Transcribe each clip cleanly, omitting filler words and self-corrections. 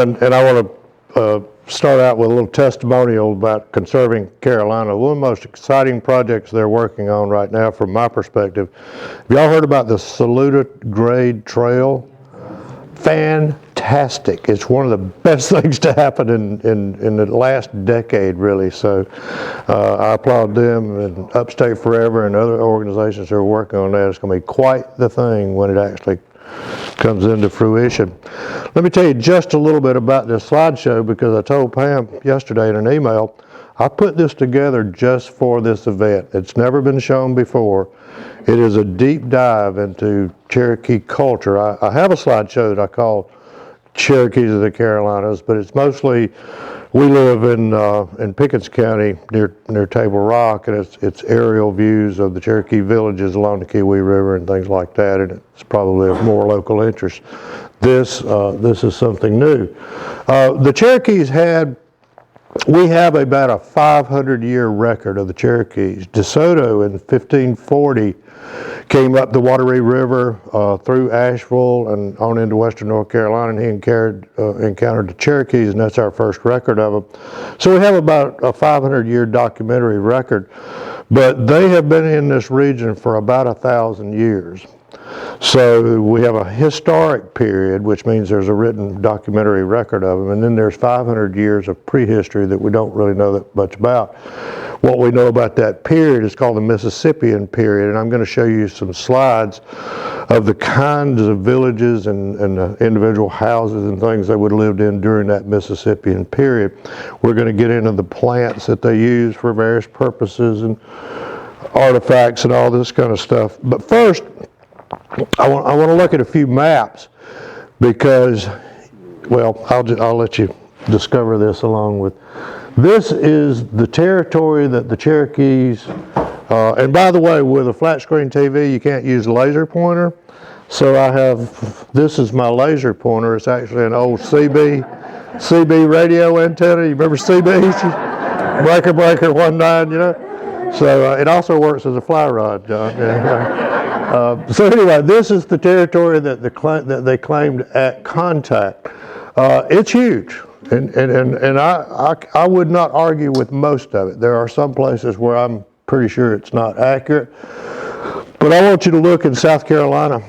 And I want to start out with a little testimonial about Conserving Carolina. One of the most exciting projects they're working on right now from my perspective. Have y'all heard about the Saluda Grade Trail? Fantastic. It's one of the best things to happen in the last decade, really. So I applaud them and Upstate Forever and other organizations who are working on that. It's going to be quite the thing when it actually comes into fruition. Let me tell you just a little bit about this slideshow, because I told Pam yesterday in an email, I put this together just for this event. It's never been shown before. It is a deep dive into Cherokee culture. I have a slideshow that I call Cherokees of the Carolinas, but it's mostly, we live in Pickens County near Table Rock, and it's aerial views of the Cherokee villages along the Kiwi River and things like that, and it's probably of more local interest. This is something new. The Cherokees we have about a 500-year record of the Cherokees. DeSoto in 1540 came up the Wateree River through Asheville and on into western North Carolina, and he encountered the Cherokees, and that's our first record of them. So we have about a 500-year documentary record, but they have been in this region for about 1,000 years. So we have a historic period, which means there's a written documentary record of them, and then there's 500 years of prehistory that we don't really know that much about. What we know about that period is called the Mississippian period, and I'm going to show you some slides of the kinds of villages and the individual houses and things they would have lived in during that Mississippian period. We're going to get into the plants that they use for various purposes and artifacts and all this kind of stuff. But first, I want to look at a few maps, because, well, I'll let you discover this along with. This is the territory that the Cherokees, and by the way, with a flat screen TV, you can't use a laser pointer. So this is my laser pointer. It's actually an old CB radio antenna. You remember CBs? Breaker 19, you know? So it also works as a fly rod, John. So anyway, this is the territory that they claimed at contact. It's huge, and I would not argue with most of it. There are some places where I'm pretty sure it's not accurate, but I want you to look in South Carolina.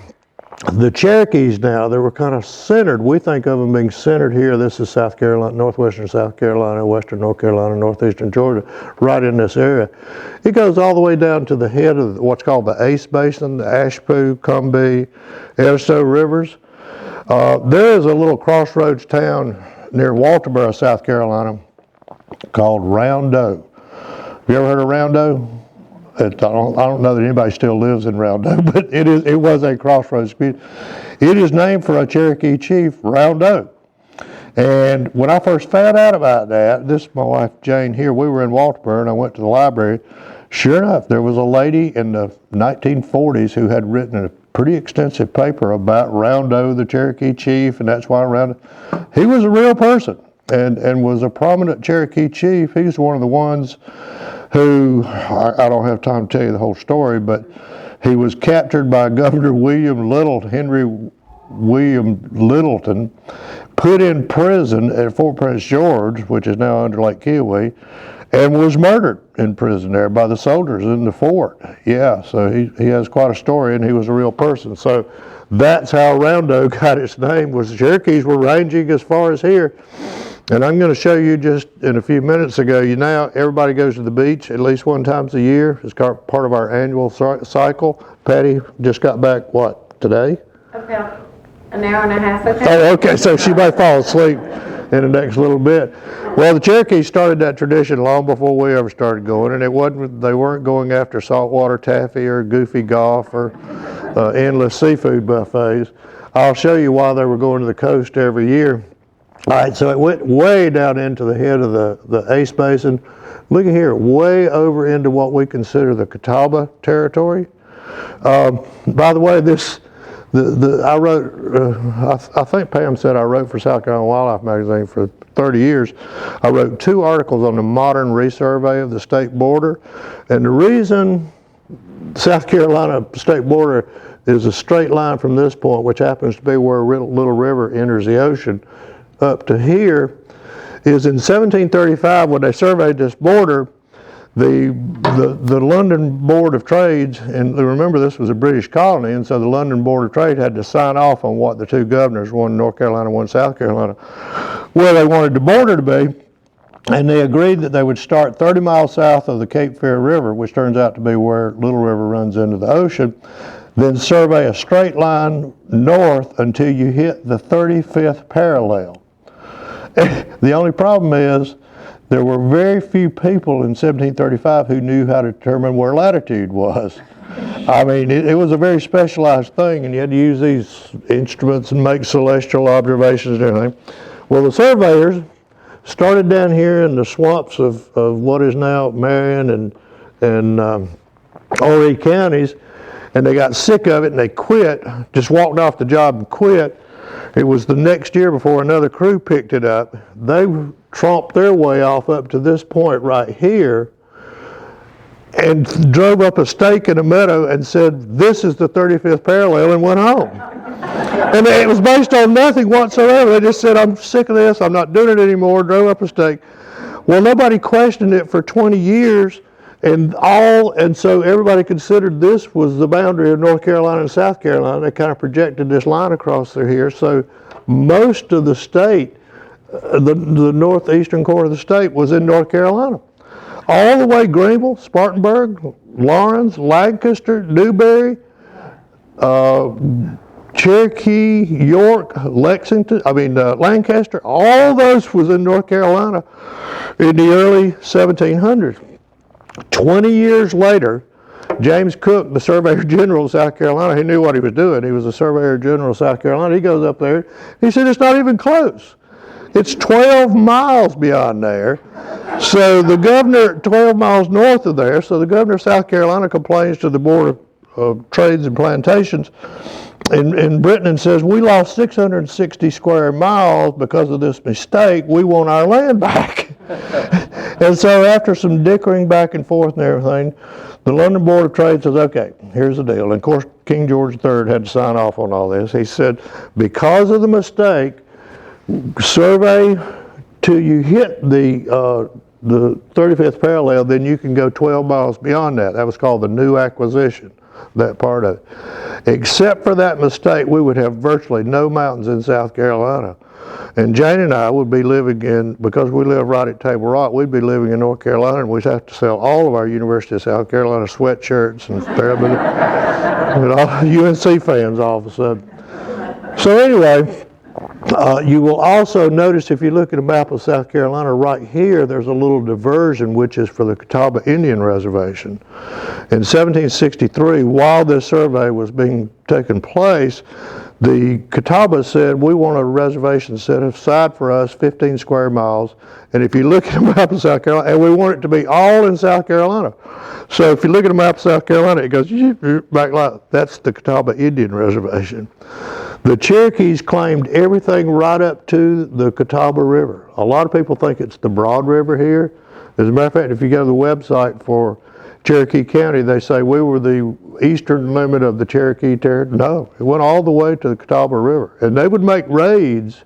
The Cherokees now, they were kind of centered. We think of them being centered here. This is South Carolina, northwestern South Carolina, western North Carolina, northeastern Georgia, right in this area. It goes all the way down to the head of what's called the Ace Basin, the Ashpoo, Combahee, Edisto rivers. There is a little crossroads town near Walterboro, South Carolina, called Round Oak. Have you ever heard of Round Oak? I don't know that anybody still lives in Round Oak, but it was a crossroads. It is named for a Cherokee chief, Round Oak. And when I first found out about that, this is my wife Jane here, we were in Walterboro and I went to the library. Sure enough, there was a lady in the 1940s who had written a pretty extensive paper about Round Oak, the Cherokee chief, and that's why he was a real person and was a prominent Cherokee chief. He was one of the ones who, I don't have time to tell you the whole story, but he was captured by Governor Henry William Littleton, put in prison at Fort Prince George, which is now under Lake Kiwi, and was murdered in prison there by the soldiers in the fort. Yeah, so he has quite a story, and he was a real person. So that's how Round Oak got its name, was the Cherokees were ranging as far as here. And I'm going to show you just in a few minutes ago, everybody goes to the beach at least one time a year. It's part of our annual cycle. Patty just got back, today? About an hour and a half ago. Oh, okay, so she may fall asleep in the next little bit. Well, the Cherokees started that tradition long before we ever started going, and they weren't going after saltwater taffy or goofy golf or endless seafood buffets. I'll show you why they were going to the coast every year. All right, so it went way down into the head of the Ace Basin. Look at here, way over into what we consider the Catawba territory. By the way, I wrote, I think Pam said I wrote for South Carolina Wildlife Magazine for 30 years. I wrote 2 articles on the modern resurvey of the state border. And the reason South Carolina state border is a straight line from this point, which happens to be where Little River enters the ocean, up to here is in 1735 when they surveyed this border, the London Board of Trades, and remember this was a British colony, and so the London Board of Trade had to sign off on what the two governors, one North Carolina, one South Carolina, where they wanted the border to be, and they agreed that they would start 30 miles south of the Cape Fear River, which turns out to be where Little River runs into the ocean, then survey a straight line north until you hit the 35th parallel. The only problem is there were very few people in 1735 who knew how to determine where latitude was. I mean, it was a very specialized thing, and you had to use these instruments and make celestial observations and everything. Well, the surveyors started down here in the swamps of what is now Marion and Horry counties, and they got sick of it and they quit, just walked off the job and quit. It was the next year before another crew picked it up. They tromped their way off up to this point right here and drove up a stake in a meadow and said, this is the 35th parallel, and went home. And it was based on nothing whatsoever. They just said, I'm sick of this, I'm not doing it anymore, drove up a stake. Well, nobody questioned it for 20 years, and so everybody considered this was the boundary of North Carolina and South Carolina. They kind of projected this line across through here. So most of the state, the northeastern quarter of the state, was in North Carolina. All the way Greenville, Spartanburg, Lawrence, Lancaster, Newberry, Cherokee, York, Lancaster, all those was in North Carolina in the early 1700s. 20 years later, James Cook, the Surveyor General of South Carolina, he knew what he was doing. He was the Surveyor General of South Carolina. He goes up there. He said, it's not even close. It's 12 miles beyond there. So the governor, 12 miles north of there, so the governor of South Carolina complains to the Board of Trades and Plantations in Britain and says, we lost 660 square miles because of this mistake. We want our land back. And so after some dickering back and forth and everything, the London Board of Trade says, okay, here's the deal. And of course, King George III had to sign off on all this. He said, because of the mistake, survey till you hit the 35th parallel, then you can go 12 miles beyond that. That was called the new acquisition, that part of it. Except for that mistake, we would have virtually no mountains in South Carolina. And Jane and I would be living because we live right at Table Rock, we'd be living in North Carolina, and we'd have to sell all of our University of South Carolina sweatshirts and all UNC fans all of a sudden. So anyway, you will also notice if you look at a map of South Carolina right here, there's a little diversion which is for the Catawba Indian Reservation. In 1763, while this survey was being taken place, the Catawba said, we want a reservation set aside for us 15 square miles. And if you look at a map of South Carolina, and we want it to be all in South Carolina. So if you look at a map of South Carolina, it goes back like, that's the Catawba Indian Reservation. The Cherokees claimed everything right up to the Catawba River. A lot of people think it's the Broad River here. As a matter of fact, if you go to the website for Cherokee County, they say we were the eastern limit of the Cherokee territory. No, it went all the way to the Catawba River. And they would make raids.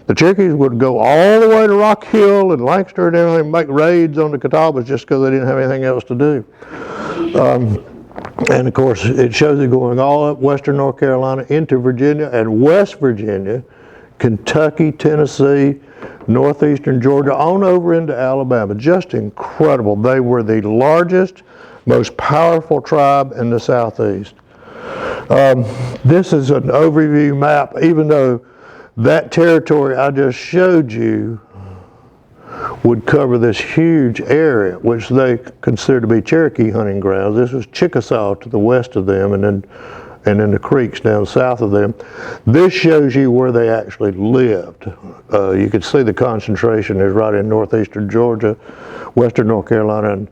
The Cherokees would go all the way to Rock Hill and Lancaster and everything, make raids on the Catawbas just because they didn't have anything else to do. And of course, it shows it going all up western North Carolina into Virginia and West Virginia, Kentucky, Tennessee, northeastern Georgia, on over into Alabama. Just incredible. They were the largest, most powerful tribe in the Southeast. This is an overview map, even though that territory I just showed you would cover this huge area, which they consider to be Cherokee hunting grounds. This was Chickasaw to the west of them, and then the creeks down south of them. This shows you where they actually lived. You can see the concentration is right in northeastern Georgia, western North Carolina, and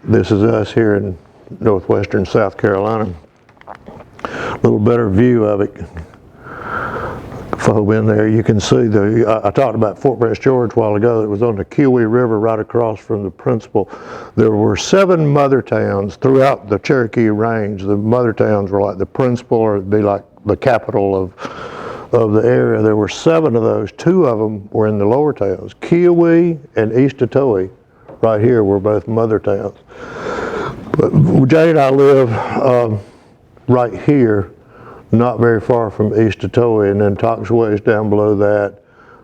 this is us here in northwestern South Carolina. A little better view of it. Phobe in there, you can see I talked about Fort Brest, George a while ago. It was on the Kiwi River right across from the principal. There were 7 mother towns throughout the Cherokee range. The mother towns were like the principal, or it'd be like the capital of of the area. There were 7 of those. 2 of them were in the lower towns. Kiowee and East Otoe, right here, were both mother towns. But Jay and I live right here, not very far from East Otoe, and then Toxaway is down below that.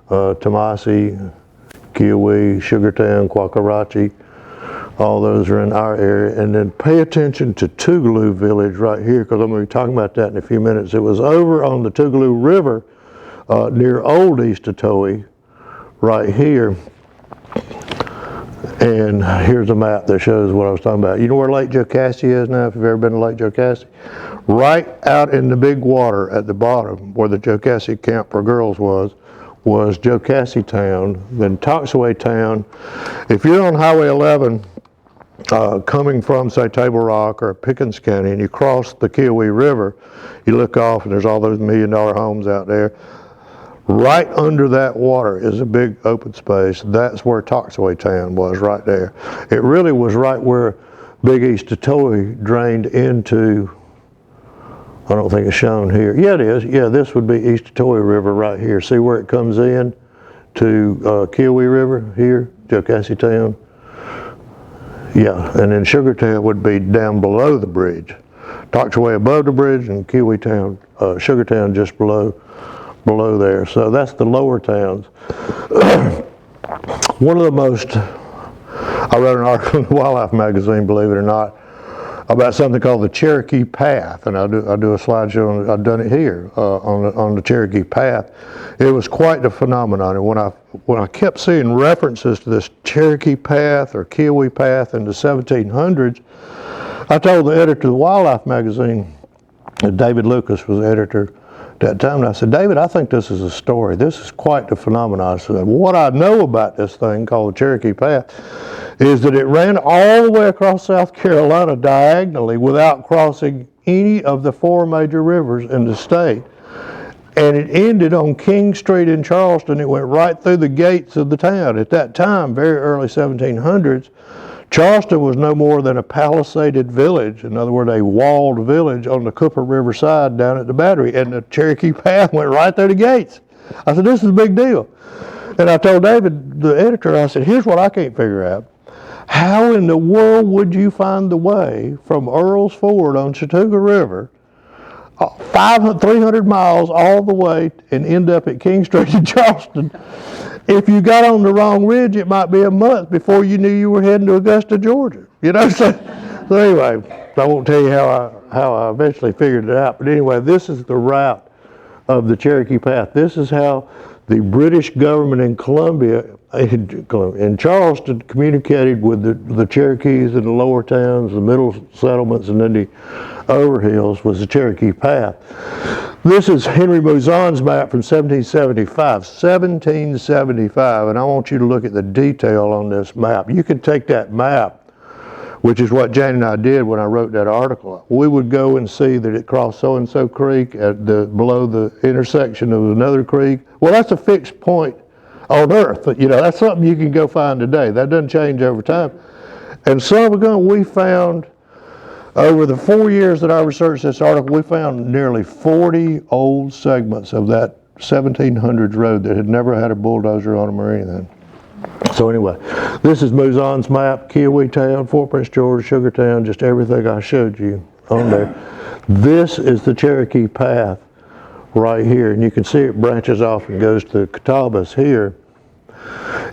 Tomasi, Kiowee, Sugartown, Quacarachi, all those are in our area. And then pay attention to Tougaloo Village right here, because I'm going to be talking about that in a few minutes. It was over on the Tougaloo River near Old East Otoe, right here. And here's a map that shows what I was talking about. You know where Lake Jocassee is now, if you've ever been to Lake Jocassee? Right out in the big water at the bottom, where the Jocassee Camp for Girls was Jocassee Town, then Toxaway Town. If you're on Highway 11, coming from, say, Table Rock or Pickens County, and you cross the Kiowee River, you look off and there's all those $1 million homes out there. Right under that water is a big open space. That's where Toxaway Town was, right there. It really was right where Big East Otoe drained into, I don't think it's shown here. Yeah, it is. Yeah, this would be East Otoe River right here. See where it comes in to Kiowee River here, Jocassee Town? Yeah, and then Sugartown would be down below the bridge. Toxaway above the bridge, and Kiowee Town, Sugartown just below there. So that's the lower towns. One of the most, I wrote an article in the Wildlife magazine, believe it or not, about something called the Cherokee Path, and I do a slideshow on it. I've done it here on the Cherokee Path. It was quite the phenomenon, and when I kept seeing references to this Cherokee Path or Kiowee Path in the 1700s, I told the editor of the Wildlife magazine, David Lucas was the editor at that time, and I said, David, I think this is a story. This is quite the phenomenon. I said, what I know about this thing called the Cherokee Path is that it ran all the way across South Carolina diagonally without crossing any of the 4 major rivers in the state. And it ended on King Street in Charleston. It went right through the gates of the town. At that time, very early 1700s, Charleston was no more than a palisaded village, in other words, a walled village on the Cooper River side down at the Battery, and the Cherokee Path went right through the gates. I said, this is a big deal. And I told David, the editor, I said, here's what I can't figure out. How in the world would you find the way from Earl's Ford on Chattooga River 300 miles all the way and end up at King Street in Charleston? If you got on the wrong ridge, it might be a month before you knew you were heading to Augusta, Georgia. You know, so anyway, I won't tell you how I eventually figured it out. But anyway, this is the route of the Cherokee Path. This is how the British government in in Charleston, communicated with the Cherokees in the lower towns, the middle settlements, and then the overhills, was the Cherokee Path. This is Henry Mouzon's map from 1775, and I want you to look at the detail on this map. You can take that map, which is what Jane and I did when I wrote that article. We would go and see that it crossed so-and-so creek below the intersection of another creek. Well, that's a fixed point on Earth. You know, that's something you can go find today. That doesn't change over time. And some ago, we found, over the 4 years that I researched this article, we found nearly 40 old segments of that 1700s road that had never had a bulldozer on them or anything. So anyway, this is Mouzon's map, Kiowee Town, Fort Prince George, Sugartown, just everything I showed you on there. This is the Cherokee Path right here, and you can see it branches off and goes to Catawbas here.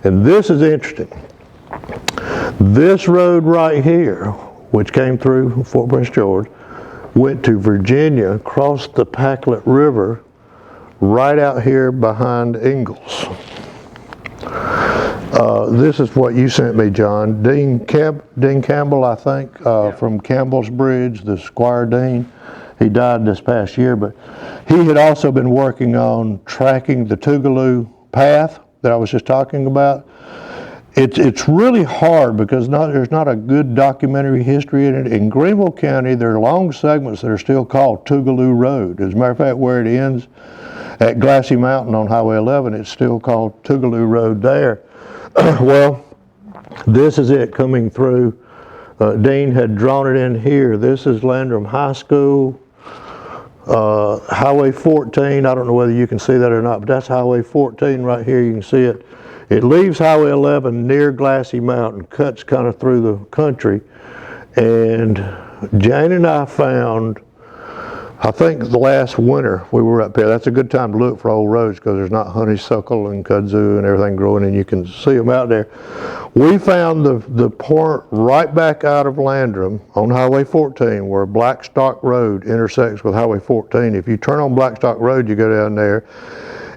And this is interesting. This road right here, which came through Fort Prince George, went to Virginia, crossed the Packlet River, right out here behind Ingalls. This is what you sent me, John. Dean Campbell, I think, from Campbell's Bridge, the Squire Dean. He died this past year, but he had also been working on tracking the Tougaloo Path that I was just talking about. It's really hard because there's not a good documentary history in it. In Greenville County, there are long segments that are still called Tougaloo Road. As a matter of fact, where it ends at Glassy Mountain on Highway 11, it's still called Tougaloo Road there. Well, this is it coming through. Dean had drawn it in here. This is Landrum High School. Highway 14, I don't know whether you can see that or not, but that's Highway 14 right here. You can see it. It leaves Highway 11 near Glassy Mountain, cuts kind of through the country. And Jane and I found, I think the last winter we were up here, that's a good time to look for old roads because there's not honeysuckle and kudzu and everything growing and you can see them out there. We found the point right back out of Landrum on Highway 14 where Blackstock Road intersects with Highway 14. If you turn on Blackstock Road, you go down there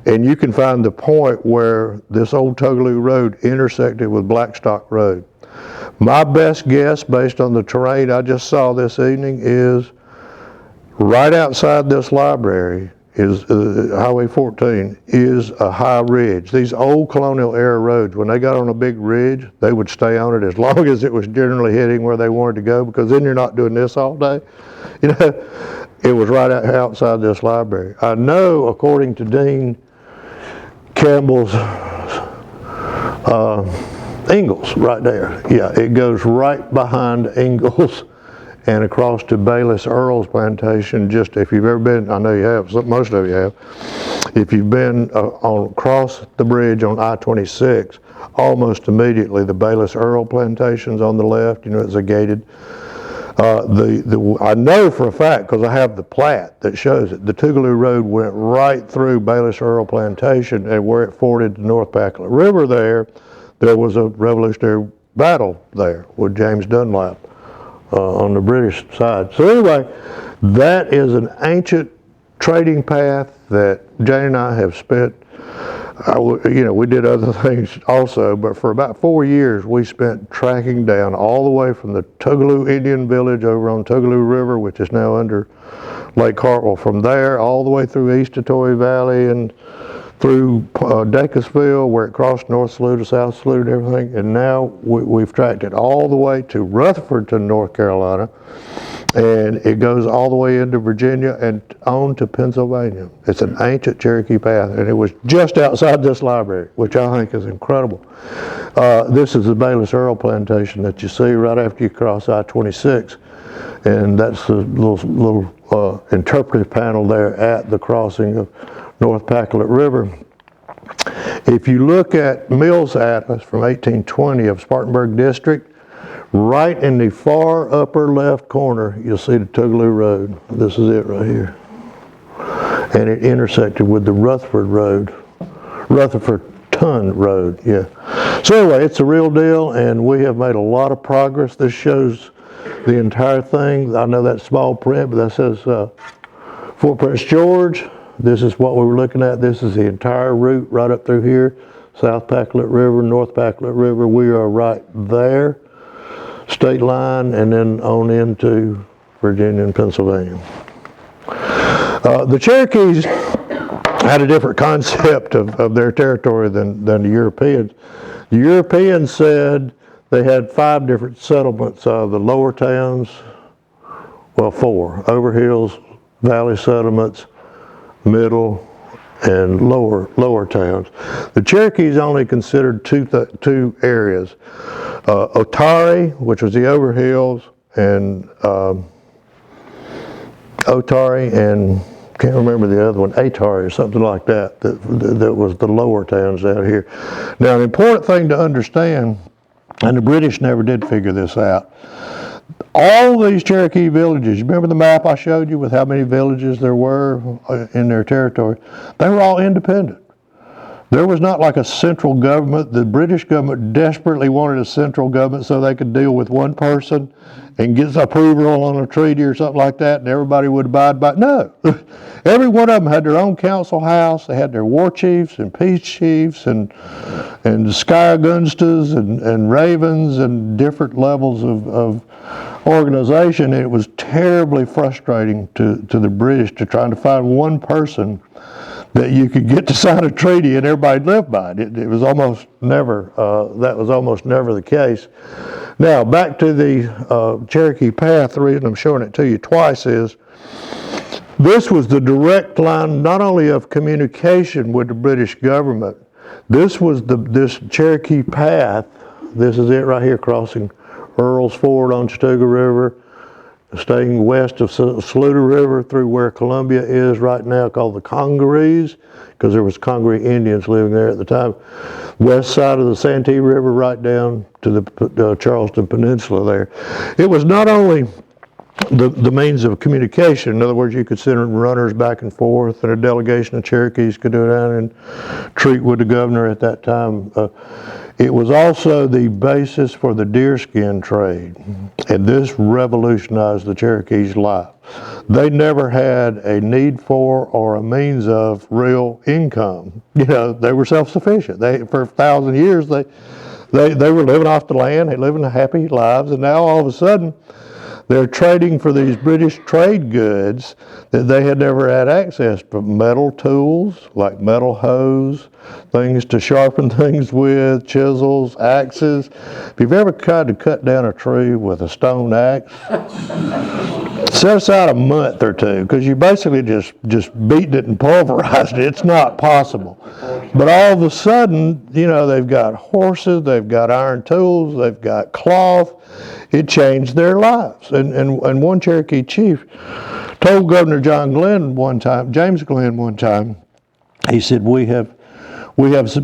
and you can find the point where this old Tougaloo Road intersected with Blackstock Road. My best guess based on the terrain I just saw this evening is right outside this library is Highway 14 is a high ridge. These old colonial era roads, when they got on a big ridge, they would stay on it as long as it was generally hitting where they wanted to go, because then you're not doing this all day. You know, it was right outside this library. I know, according to Dean Campbell's Ingalls right there. Yeah, it goes right behind Ingalls and across to Bayless Earl's plantation. Just if you've ever been, I know you have, most of you have, if you've been across the bridge on I-26, almost immediately the Bayless Earl plantation's on the left, you know, it's a gated. I know for a fact, because I have the plat that shows it, the Tougaloo Road went right through Bayless Earl plantation, and where it forded the North Packlet River there was a Revolutionary battle there with James Dunlap on the British side. So anyway, that is an ancient trading path that Jane and I have spent, you know, we did other things also, but for about 4 years we spent tracking down all the way from the Tougaloo Indian Village over on Tougaloo River, which is now under Lake Hartwell, from there all the way through East Totoy Valley and through Dacusville, where it crossed North Saluda, South Saluda, and everything. And now we've tracked it all the way to Rutherfordton, North Carolina, and it goes all the way into Virginia and on to Pennsylvania. It's an ancient Cherokee path, and it was just outside this library, which I think is incredible. This is the Bayless Earl plantation that you see right after you cross I-26, and that's the little interpretive panel there at the crossing of North Packlet River. If you look at Mills Atlas from 1820 of Spartanburg District, right in the far upper left corner, you'll see the Tougaloo Road. This is it right here. And it intersected with the Rutherfordton Road, yeah. So anyway, it's a real deal, and we have made a lot of progress. This shows the entire thing. I know that's small print, but that says Fort Prince George. This is what we were looking at. This is the entire route right up through here. South Packlet River, North Packlet River. We are right there. State line, and then on into Virginia and Pennsylvania. The Cherokees had a different concept of their territory than the Europeans. The Europeans said they had 5 different settlements, the lower towns, well 4, overhills, valley settlements, middle, and lower towns. The Cherokees only considered two areas, Otari, which was the overhills, and Otari, and can't remember the other one, Atari or something like that, that was the lower towns out here. Now, an important thing to understand, and the British never did figure this out, all these Cherokee villages, you remember the map I showed you with how many villages there were in their territory? They were all independent. There was not like a central government. The British government desperately wanted a central government so they could deal with one person and get approval on a treaty or something like that, and everybody would abide by it. No. Every one of them had their own council house. They had their war chiefs and peace chiefs and Skygunstas and ravens and different levels of organization. It was terribly frustrating to the British to try to find one person that you could get to sign a treaty and everybody lived by it. It was almost never, that was almost never the case. Now, back to the Cherokee Path. The reason I'm showing it to you twice is this was the direct line not only of communication with the British government, this was this Cherokee Path, this is it right here crossing Earl's Ford on Chattooga River, staying west of Saluda River through where Columbia is right now, called the Congarees, because there was Congaree Indians living there at the time. West side of the Santee River, right down to the Charleston Peninsula there. It was not only the means of communication. In other words, you could send runners back and forth, and a delegation of Cherokees could go down and treat with the governor at that time. It was also the basis for the deerskin trade, and this revolutionized the Cherokees' life. They never had a need for or a means of real income. You know, they were self-sufficient. For 1,000 years, they were living off the land, they living happy lives, and now all of a sudden, they're trading for these British trade goods that they had never had access to. Metal tools, like metal hoes, things to sharpen things with, chisels, axes. If you've ever tried to cut down a tree with a stone axe, set aside a month or two, because you basically just beaten it and pulverized it. It's not possible. But all of a sudden, you know, they've got horses, they've got iron tools, they've got cloth. It changed their lives. And one Cherokee chief told Governor James Glenn one time, he said, we have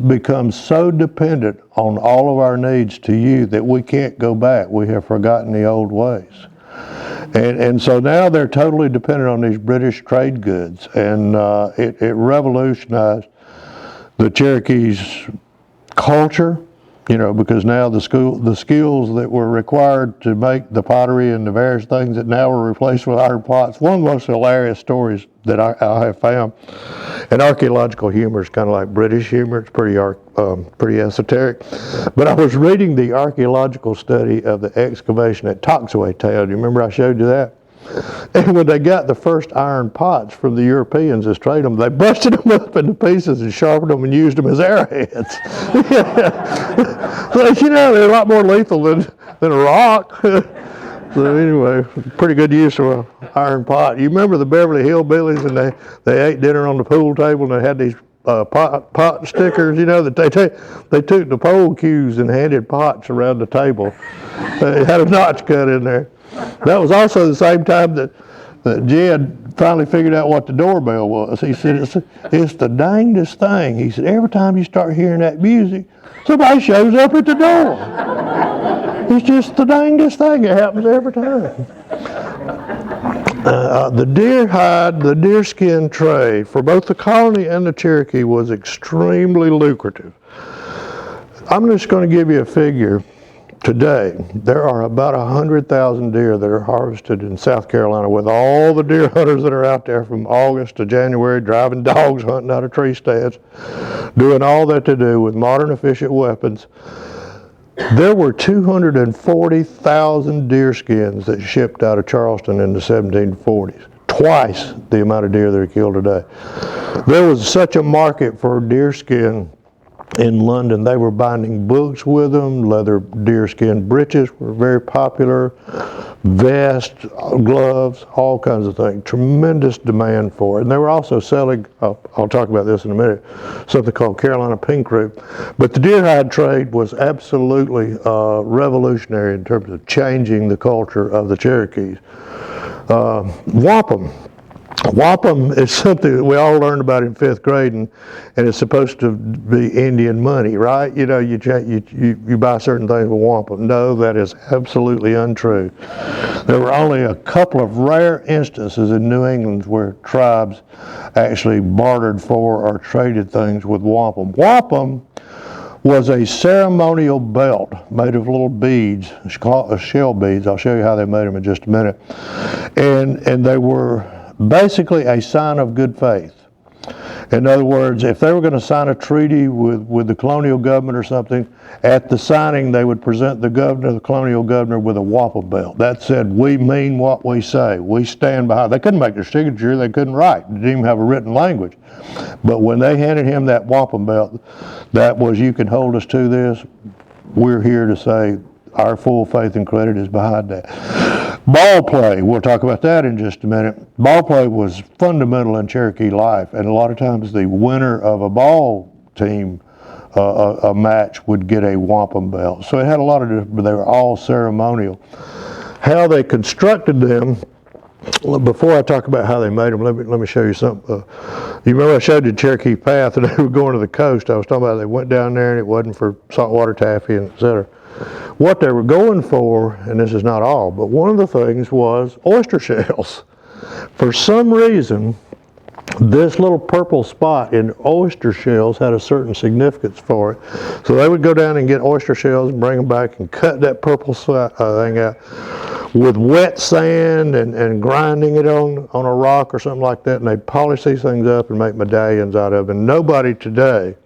become so dependent on all of our needs to you that we can't go back. We have forgotten the old ways. And so now they're totally dependent on these British trade goods, and it revolutionized the Cherokees' culture, you know, because now the skills that were required to make the pottery and the various things that now were replaced with iron pots. One of the most hilarious stories that I have found, and archaeological humor is kind of like British humor. It's pretty esoteric. But I was reading the archaeological study of the excavation at Toxaway Town. You remember I showed you that? And when they got the first iron pots from the Europeans as trade them, they busted them up into pieces and sharpened them and used them as arrowheads. So, you know, they're a lot more lethal than a rock. So anyway, pretty good use of an iron pot. You remember the Beverly Hillbillies, and they ate dinner on the pool table, and they had these pot stickers, you know, that they took the pole cues and handed pots around the table. It had a notch cut in there. That was also the same time that Jed finally figured out what the doorbell was. He said, it's the dangest thing. He said, every time you start hearing that music, somebody shows up at the door. It's just the dangest thing. It happens every time. The deer hide, the deerskin trade for both the colony and the Cherokee was extremely lucrative. I'm just going to give you a figure. Today, there are about 100,000 deer that are harvested in South Carolina, with all the deer hunters that are out there from August to January, driving dogs, hunting out of tree stands, doing all that to do with modern efficient weapons. There were 240,000 deer skins that shipped out of Charleston in the 1740s. Twice the amount of deer that are killed today. There was such a market for deer skin in London. They were binding books with them. Leather deerskin breeches were very popular. Vests, gloves, all kinds of things. Tremendous demand for it. And they were also selling, I'll talk about this in a minute, something called Carolina pink root. But the deer hide trade was absolutely revolutionary in terms of changing the culture of the Cherokees. Wampum. Wampum is something that we all learned about in 5th grade, and it's supposed to be Indian money, right? You know, you buy certain things with wampum. No, that is absolutely untrue. There were only a couple of rare instances in New England where tribes actually bartered for or traded things with wampum. Wampum was a ceremonial belt made of little beads, shell beads. I'll show you how they made them in just a minute. And they were basically a sign of good faith. In other words, if they were going to sign a treaty with the colonial government or something, at the signing they would present the colonial governor with a wampum belt. That said, we mean what we say. We stand behind. They couldn't make their signature. They couldn't write. They didn't even have a written language. But when they handed him that wampum belt, that was, you can hold us to this. We're here to say our full faith and credit is behind that. Ball play, we'll talk about that in just a minute. Ball play was fundamental in Cherokee life, and a lot of times the winner of a ball team, a match, would get a wampum belt. So it had a lot of, they were all ceremonial. how they constructed them. Before I talk about how they made them, let me show you something. You remember I showed you the Cherokee path, and they were going to the coast. I was talking about they went down there, and it wasn't for saltwater taffy, and et cetera. What they were going for, and this is not all, but one of the things was oyster shells. For some reason, this little purple spot in oyster shells had a certain significance for it. So they would go down and get oyster shells and bring them back and cut that purple thing out with wet sand and grinding it on a rock or something like that, and they'd polish these things up and make medallions out of them. And nobody today,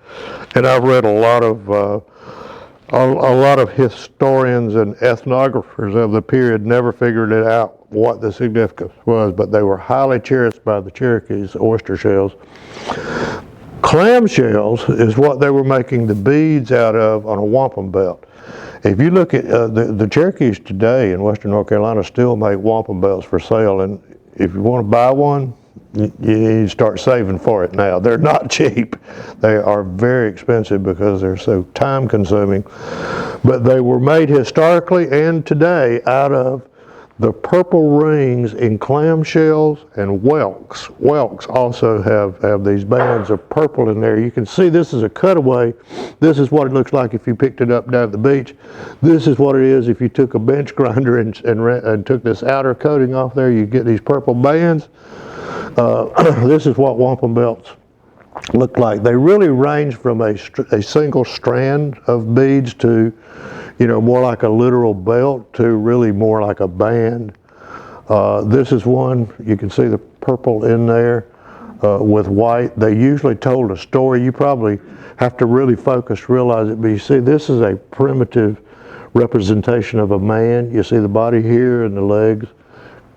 and I've read a lot of historians and ethnographers of the period never figured it out what the significance was, but they were highly cherished by the Cherokees, oyster shells. Clam shells is what they were making the beads out of on a wampum belt. If you look at the Cherokees today in western North Carolina still make wampum belts for sale, and if you want to buy one, you need to start saving for it now. They're not cheap. They are very expensive because they're so time consuming. But they were made historically and today out of the purple rings in clam shells and whelks. Whelks also have these bands of purple in there. You can see this is a cutaway. This is what it looks like if you picked it up down at the beach. This is what it is if you took a bench grinder and took this outer coating off there. You get these purple bands. This is what wampum belts look like. They really range from a single strand of beads to, more like a literal belt to really more like a band. This is one, you can see the purple in there with white. They usually told a story. You probably have to really focus to realize it, but you see this is a primitive representation of a man. You see the body here and the legs,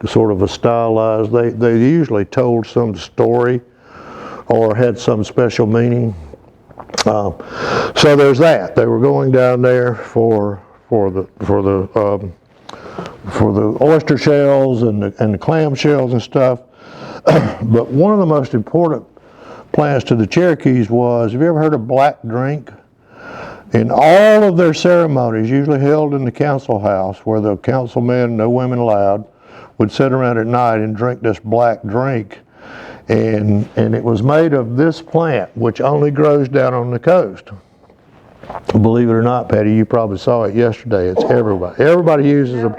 sort of a stylized. They usually told some story or had some special meaning. So there's that. They were going down there for the oyster shells and the clam shells and stuff. But one of the most important plants to the Cherokees was, have you ever heard of black drink? In all of their ceremonies, usually held in the council house, where the councilmen, no women allowed, would sit around at night and drink this black drink. And it was made of this plant, which only grows down on the coast. Believe it or not, Patty, you probably saw it yesterday. It's everywhere. Everybody uses them.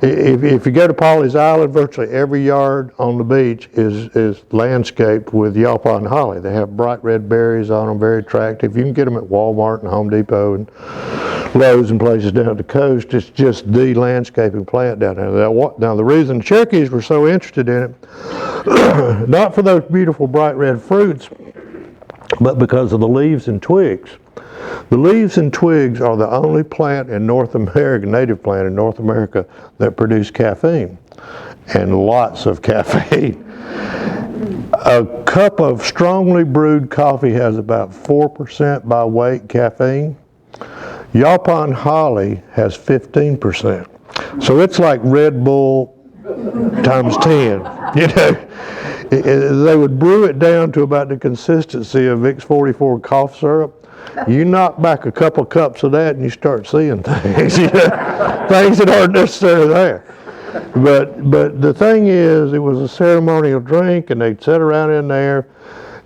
If you go to Pawleys Island, virtually every yard on the beach is landscaped with yawpon holly. They have bright red berries on them, very attractive. You can get them at Walmart and Home Depot and Lowe's and places down the coast. It's just the landscaping plant down there. Now the reason the Cherokees were so interested in it, not for those beautiful bright red fruits, but because of the leaves and twigs. The leaves and twigs are the only plant in North America, native plant in North America, that produce caffeine, and lots of caffeine. A cup of strongly brewed coffee has about 4% by weight caffeine. Yawpon holly has 15%. So it's like Red Bull times 10. They would brew it down to about the consistency of Vicks 44 cough syrup. You knock back a couple cups of that and you start seeing things, things that aren't necessarily there. But the thing is, it was a ceremonial drink, and they'd sit around in there.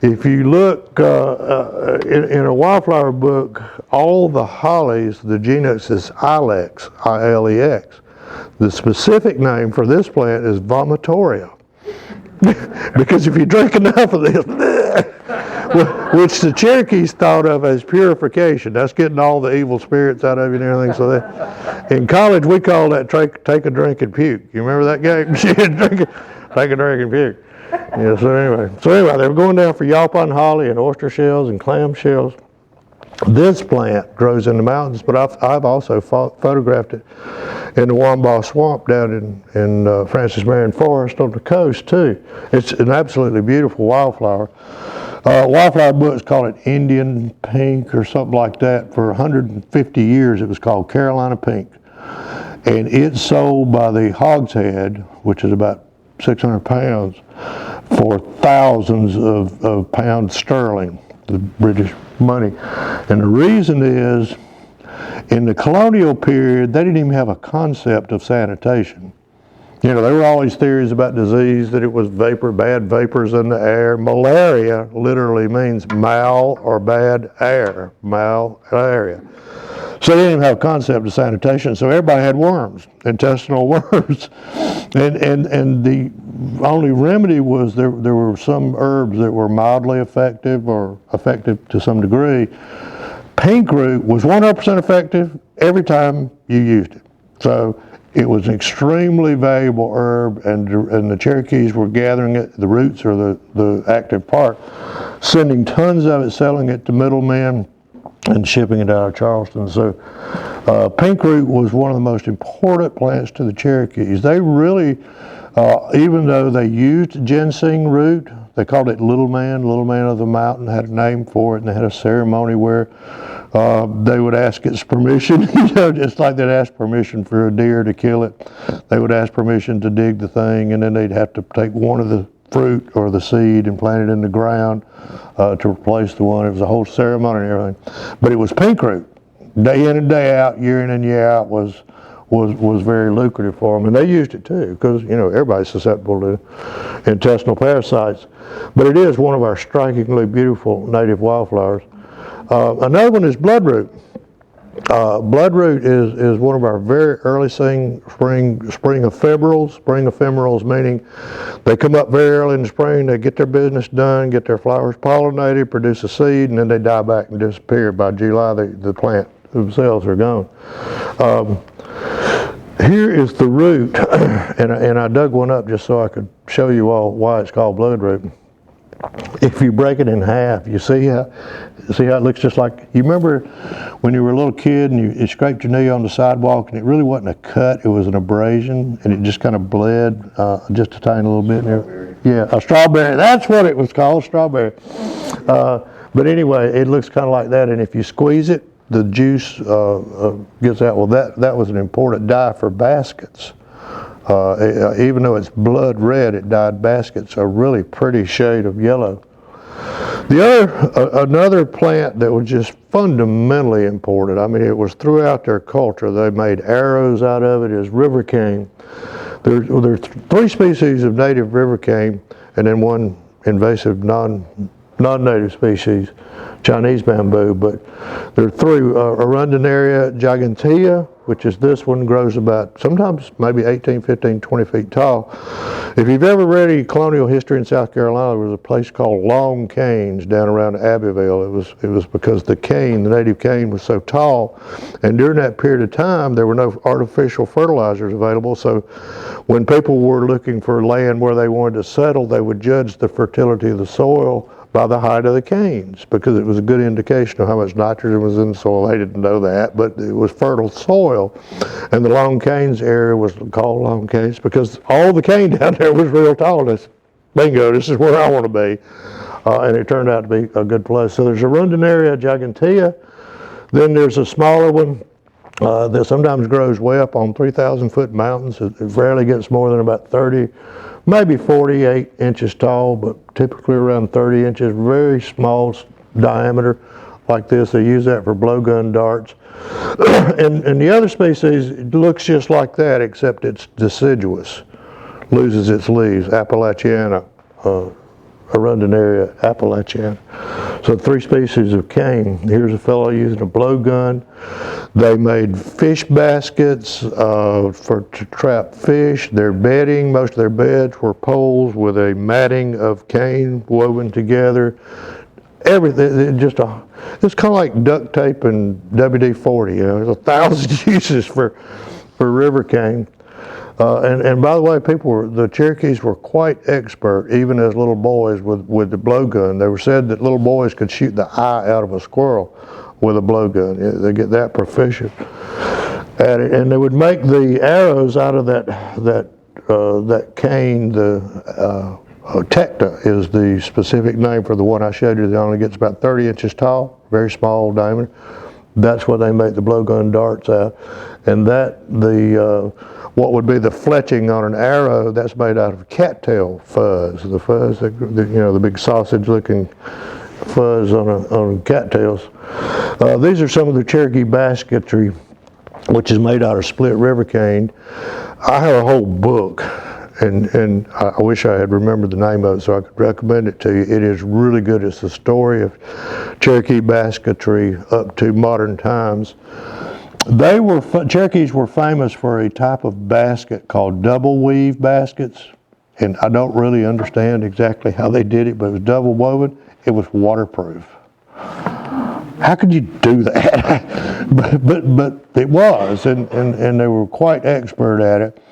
If you look in a wildflower book, all the hollies, the genus is Ilex, I-L-E-X. The specific name for this plant is vomitoria. Because if you drink enough of this, which the Cherokees thought of as purification, that's getting all the evil spirits out of you and everything. So in college, we call that take a drink and puke. You remember that game? Take a drink and puke. Yeah, so anyway, they were going down for yawpon holly and oyster shells and clam shells. This plant grows in the mountains, but I've also photographed it in the Wambaw Swamp down in Francis Marion Forest on the coast too. It's an absolutely beautiful wildflower. Wildflower books call it Indian pink or something like that. For 150 years it was called Carolina pink. And it's sold by the hogshead, which is about 600 pounds, for thousands of pounds sterling, the British money. And the reason is In the colonial period, they didn't even have a concept of sanitation. You know, there were always theories about disease, that it was bad vapors in the air. Malaria literally means mal or bad air, malaria. So they didn't even have a concept of sanitation, so everybody had worms, intestinal worms. And the only remedy was there were some herbs that were mildly effective or effective to some degree. Pink root was 100% effective every time you used it. So it was an extremely valuable herb, and the Cherokees were gathering it, the roots or the active part, sending tons of it, selling it to middlemen, and shipping it out of Charleston. So pink root was one of the most important plants to the Cherokees. They really, even though they used ginseng root, they called it Little Man of the Mountain, had a name for it, and they had a ceremony where they would ask its permission, you know, just like they'd ask permission for a deer to kill it. They would ask permission to dig the thing, and then they'd have to take one of the fruit or the seed and plant it in the ground to replace the one. It was a whole ceremony and everything. But it was pink root. Day in and day out, year in and year out was very lucrative for them. And they used it too, because, you know, everybody's susceptible to intestinal parasites. But it is one of our strikingly beautiful native wildflowers. Another one is bloodroot. Bloodroot is one of our very early spring ephemerals. Spring ephemerals meaning they come up very early in the spring, they get their business done, get their flowers pollinated, produce a seed, and then they die back and disappear. By July, the plant themselves are gone. Here is the root, and I dug one up just so I could show you all why it's called bloodroot. If you break it in half, you see how it looks just like, you remember when you were a little kid and you scraped your knee on the sidewalk and it really wasn't a cut, it was an abrasion, and it just kind of bled just a tiny little bit there. Yeah, a strawberry, that's what it was called, strawberry. But anyway, it looks kind of like that, and if you squeeze it, the juice gets out. Well, that was an important dye for baskets. Even though it's blood red, it dyed baskets a really pretty shade of yellow. Another plant that was just fundamentally important, I mean, it was throughout their culture. They made arrows out of it, is river cane. There's 3 species of native river cane, and then one invasive non-native species, Chinese bamboo, but there are 3, Arundinaria gigantea, which is this one, grows about sometimes maybe 18, 15, 20 feet tall. If you've ever read any colonial history in South Carolina, there was a place called Long Canes down around Abbeville. It was because the native cane was so tall, and during that period of time there were no artificial fertilizers available, so when people were looking for land where they wanted to settle, they would judge the fertility of the soil by the height of the canes, because it was a good indication of how much nitrogen was in the soil. They didn't know that, but it was fertile soil. And the Long Canes area was called Long Canes because all the cane down there was real tall. Bingo, this is where I want to be. And it turned out to be a good place. So there's Arundinaria gigantea. Then there's a smaller one that sometimes grows way up on 3,000-foot mountains. It rarely gets more than about 30, maybe 48 inches tall, but typically around 30 inches, very small diameter like this. They use that for blowgun darts. And the other species looks just like that, except it's deciduous, loses its leaves, Appalachiana, Arundinaria appalachiana. So 3 species of cane. Here's a fellow using a blowgun. They made fish baskets to trap fish. Their bedding, most of their beds were poles with a matting of cane woven together. Everything, it's kind of like duct tape and WD-40. You know, there's 1,000 uses for river cane. And by the way, the Cherokees were quite expert, even as little boys, with the blowgun. They were said that little boys could shoot the eye out of a squirrel with a blowgun. They get that proficient at it. And they would make the arrows out of that cane. The tecta is the specific name for the one I showed you that only gets about 30 inches tall, very small diameter. That's what they make the blowgun darts out. And what would be the fletching on an arrow, that's made out of cattail fuzz. The fuzz, the big sausage-looking fuzz on cattails. These are some of the Cherokee basketry, which is made out of split river cane. I have a whole book, and I wish I had remembered the name of it so I could recommend it to you. It is really good. It's the story of Cherokee basketry up to modern times. Cherokees were famous for a type of basket called double weave baskets, and I don't really understand exactly how they did it, but it was double woven. It was waterproof. How could you do that? but it was, and they were quite expert at it.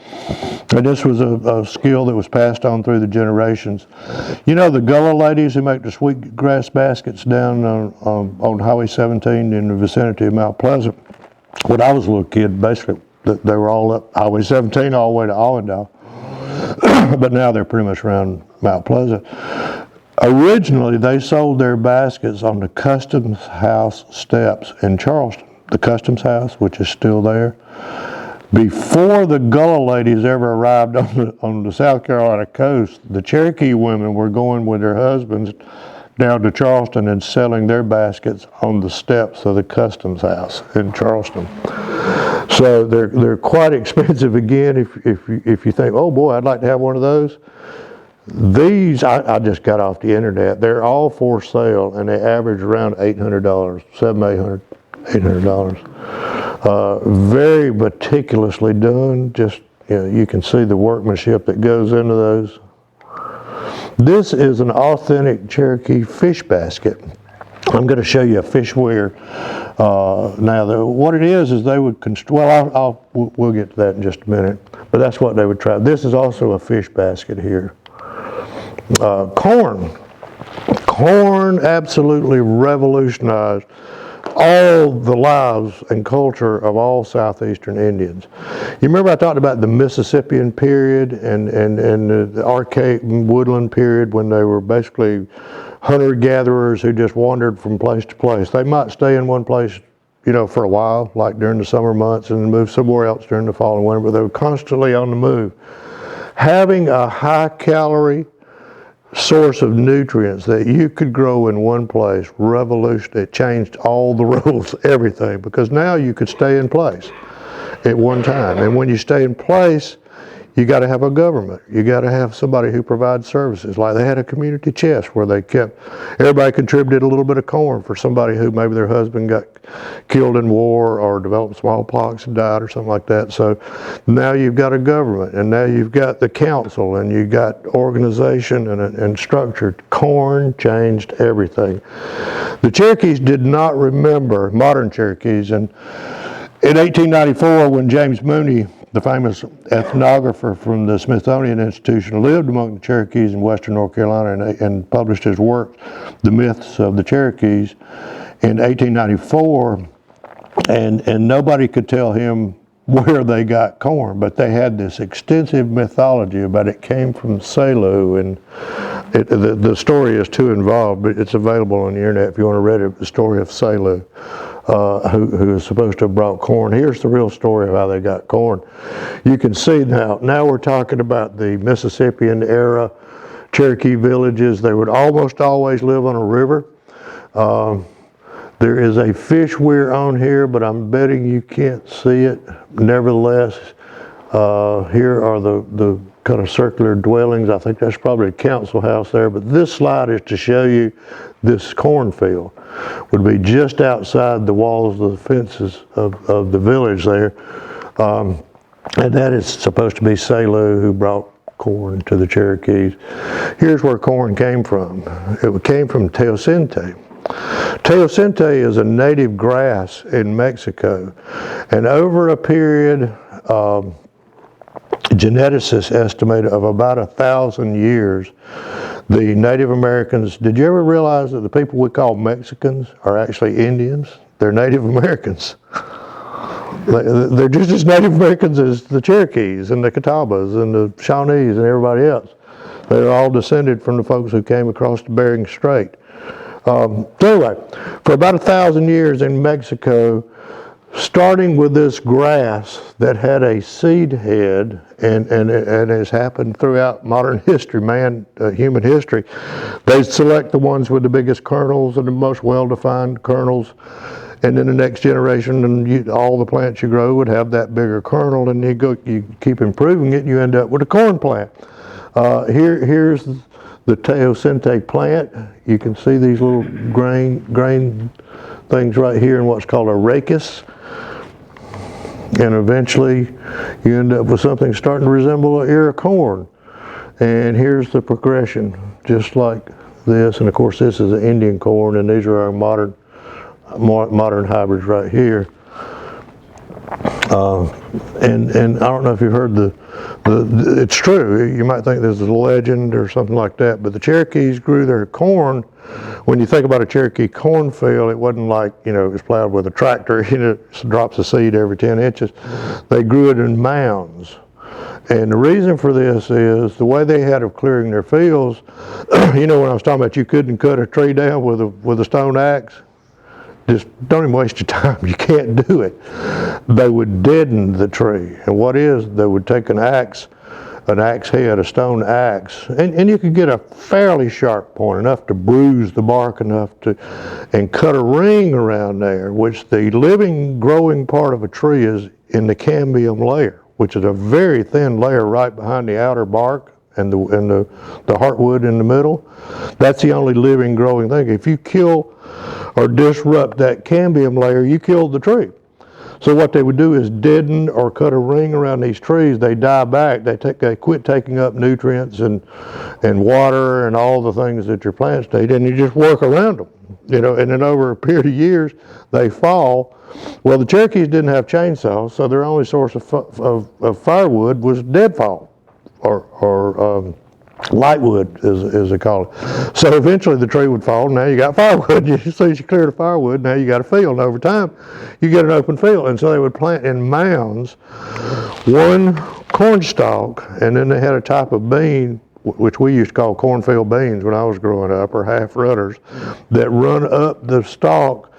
And this was a skill that was passed on through the generations. You know the Gullah ladies who make the sweetgrass baskets down on Highway 17 in the vicinity of Mount Pleasant? When I was a little kid, basically, they were all up Highway 17 all the way to Allendale. But now they're pretty much around Mount Pleasant. Originally, they sold their baskets on the Customs House steps in Charleston. The Customs House, which is still there. Before the Gullah ladies ever arrived on the South Carolina coast, the Cherokee women were going with their husbands down to Charleston and selling their baskets on the steps of the Customs House in Charleston. So they're quite expensive again if you think, oh boy, I'd like to have one of those. These, I just got off the internet. They're all for sale, and they average around $800, $700, $800. Very meticulously done. Just, you can see the workmanship that goes into those. This is an authentic Cherokee fish basket. I'm going to show you a fish weir. Now, what it is they would construct, well, we'll get to that in just a minute, but that's what they would try. This is also a fish basket here. Corn absolutely revolutionized all the lives and culture of all southeastern Indians. You remember I talked about the Mississippian period and the archaic woodland period when they were basically hunter-gatherers who just wandered from place to place. They might stay in one place, for a while, like during the summer months, and then move somewhere else during the fall and winter, but they were constantly on the move. Having a high-calorie source of nutrients that you could grow in one place, it changed all the rules, everything, because now you could stay in place at one time. And when you stay in place, you got to have a government. You got to have somebody who provides services. Like they had a community chest where everybody contributed a little bit of corn for somebody who maybe their husband got killed in war or developed smallpox and died or something like that. So now you've got a government, and now you've got the council, and you've got organization and structure. Corn changed everything. The Cherokees did not remember, modern Cherokees, and in 1894 when James Mooney, the famous ethnographer from the Smithsonian Institution, lived among the Cherokees in western North Carolina and published his work, The Myths of the Cherokees, in 1894, and nobody could tell him where they got corn, but they had this extensive mythology about it came from Salu, and the story is too involved, but it's available on the internet if you want to read it, the story of Salu. Who is supposed to have brought corn. Here's the real story of how they got corn. You can see now we're talking about the Mississippian era Cherokee villages. They would almost always live on a river. There is a fish weir on here, but I'm betting you can't see it. Nevertheless, here are the kind of circular dwellings. I think that's probably a council house there, but this slide is to show you this cornfield would be just outside the walls of the fences of the village there. And that is supposed to be Salu who brought corn to the Cherokees. Here's where corn came from. It came from teosinte. Teosinte is a native grass in Mexico, and over a period geneticists estimate of about 1,000 years, the Native Americans, did you ever realize that the people we call Mexicans are actually Indians? They're Native Americans. They're just as Native Americans as the Cherokees and the Catawbas and the Shawnees and everybody else. They're all descended from the folks who came across the Bering Strait. So anyway, for about 1,000 years in Mexico, starting with this grass that had a seed head, and has happened throughout modern history, human history, they select the ones with the biggest kernels and the most well-defined kernels. and then the next generation, and all the plants you grow would have that bigger kernel, and you keep improving it, and you end up with a corn plant. Here's the teosinte plant. You can see these little grain things right here in what's called a rachis. And eventually you end up with something starting to resemble an ear of corn. And here's the progression, just like this. And of course this is an Indian corn, and these are our modern hybrids right here. And I don't know if you've heard it's true, you might think this is a legend or something like that, but the Cherokees grew their corn. When you think about a Cherokee cornfield, it wasn't like, it was plowed with a tractor, it drops of seed every 10 inches. They grew it in mounds. And the reason for this is the way they had of clearing their fields. When I was talking about you couldn't cut a tree down with a stone axe, just don't even waste your time. You can't do it. They would deaden the tree. And they would take an axe head, a stone axe, and you could get a fairly sharp point, enough to bruise the bark and cut a ring around there, which the living, growing part of a tree is in the cambium layer, which is a very thin layer right behind the outer bark and the heartwood in the middle. That's the only living, growing thing. If you kill or disrupt that cambium layer, you killed the tree. So what they would do is deaden or cut a ring around these trees. They die back. They quit taking up nutrients and water and all the things that your plants need, and you just work around them. And then over a period of years, they fall. Well, the Cherokees didn't have chainsaws, so their only source of firewood was deadfall or lightwood, as they call it. So eventually the tree would fall. Now you got firewood. As soon as you clear the firewood, now you got a field. And over time, you get an open field. And so they would plant in mounds one corn stalk, and then they had a type of bean, which we used to call cornfield beans when I was growing up, or half rudders, that run up the stalk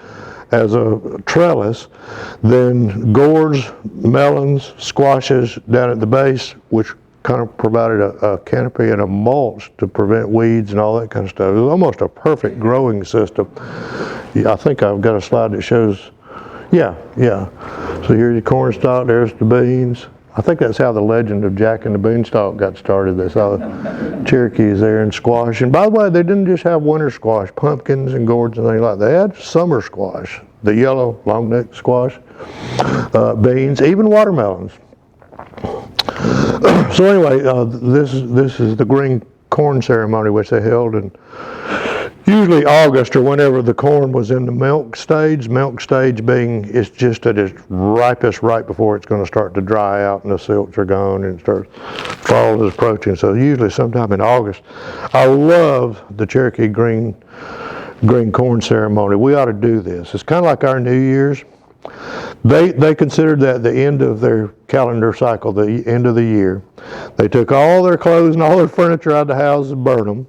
as a trellis, then gourds, melons, squashes down at the base, which kind of provided a canopy and a mulch to prevent weeds and all that kind of stuff. It was almost a perfect growing system. I think I've got a slide that shows, yeah. So here's the corn stalk, there's the beans. I think that's how the legend of Jack and the Beanstalk got started. They saw the Cherokees there and squash. And by the way, they didn't just have winter squash, pumpkins and gourds and things like that. They had summer squash, the yellow long-necked squash, beans, even watermelons. So anyway, this is the green corn ceremony, which they held in usually August or whenever the corn was in the milk stage. Milk stage being it's just at its ripest right before it's going to start to dry out and the silks are gone and fall is approaching. So usually sometime in August. I love the Cherokee green corn ceremony. We ought to do this. It's kind of like our New Year's. They considered that the end of their calendar cycle, the end of the year. They took all their clothes and all their furniture out of the house and burned them.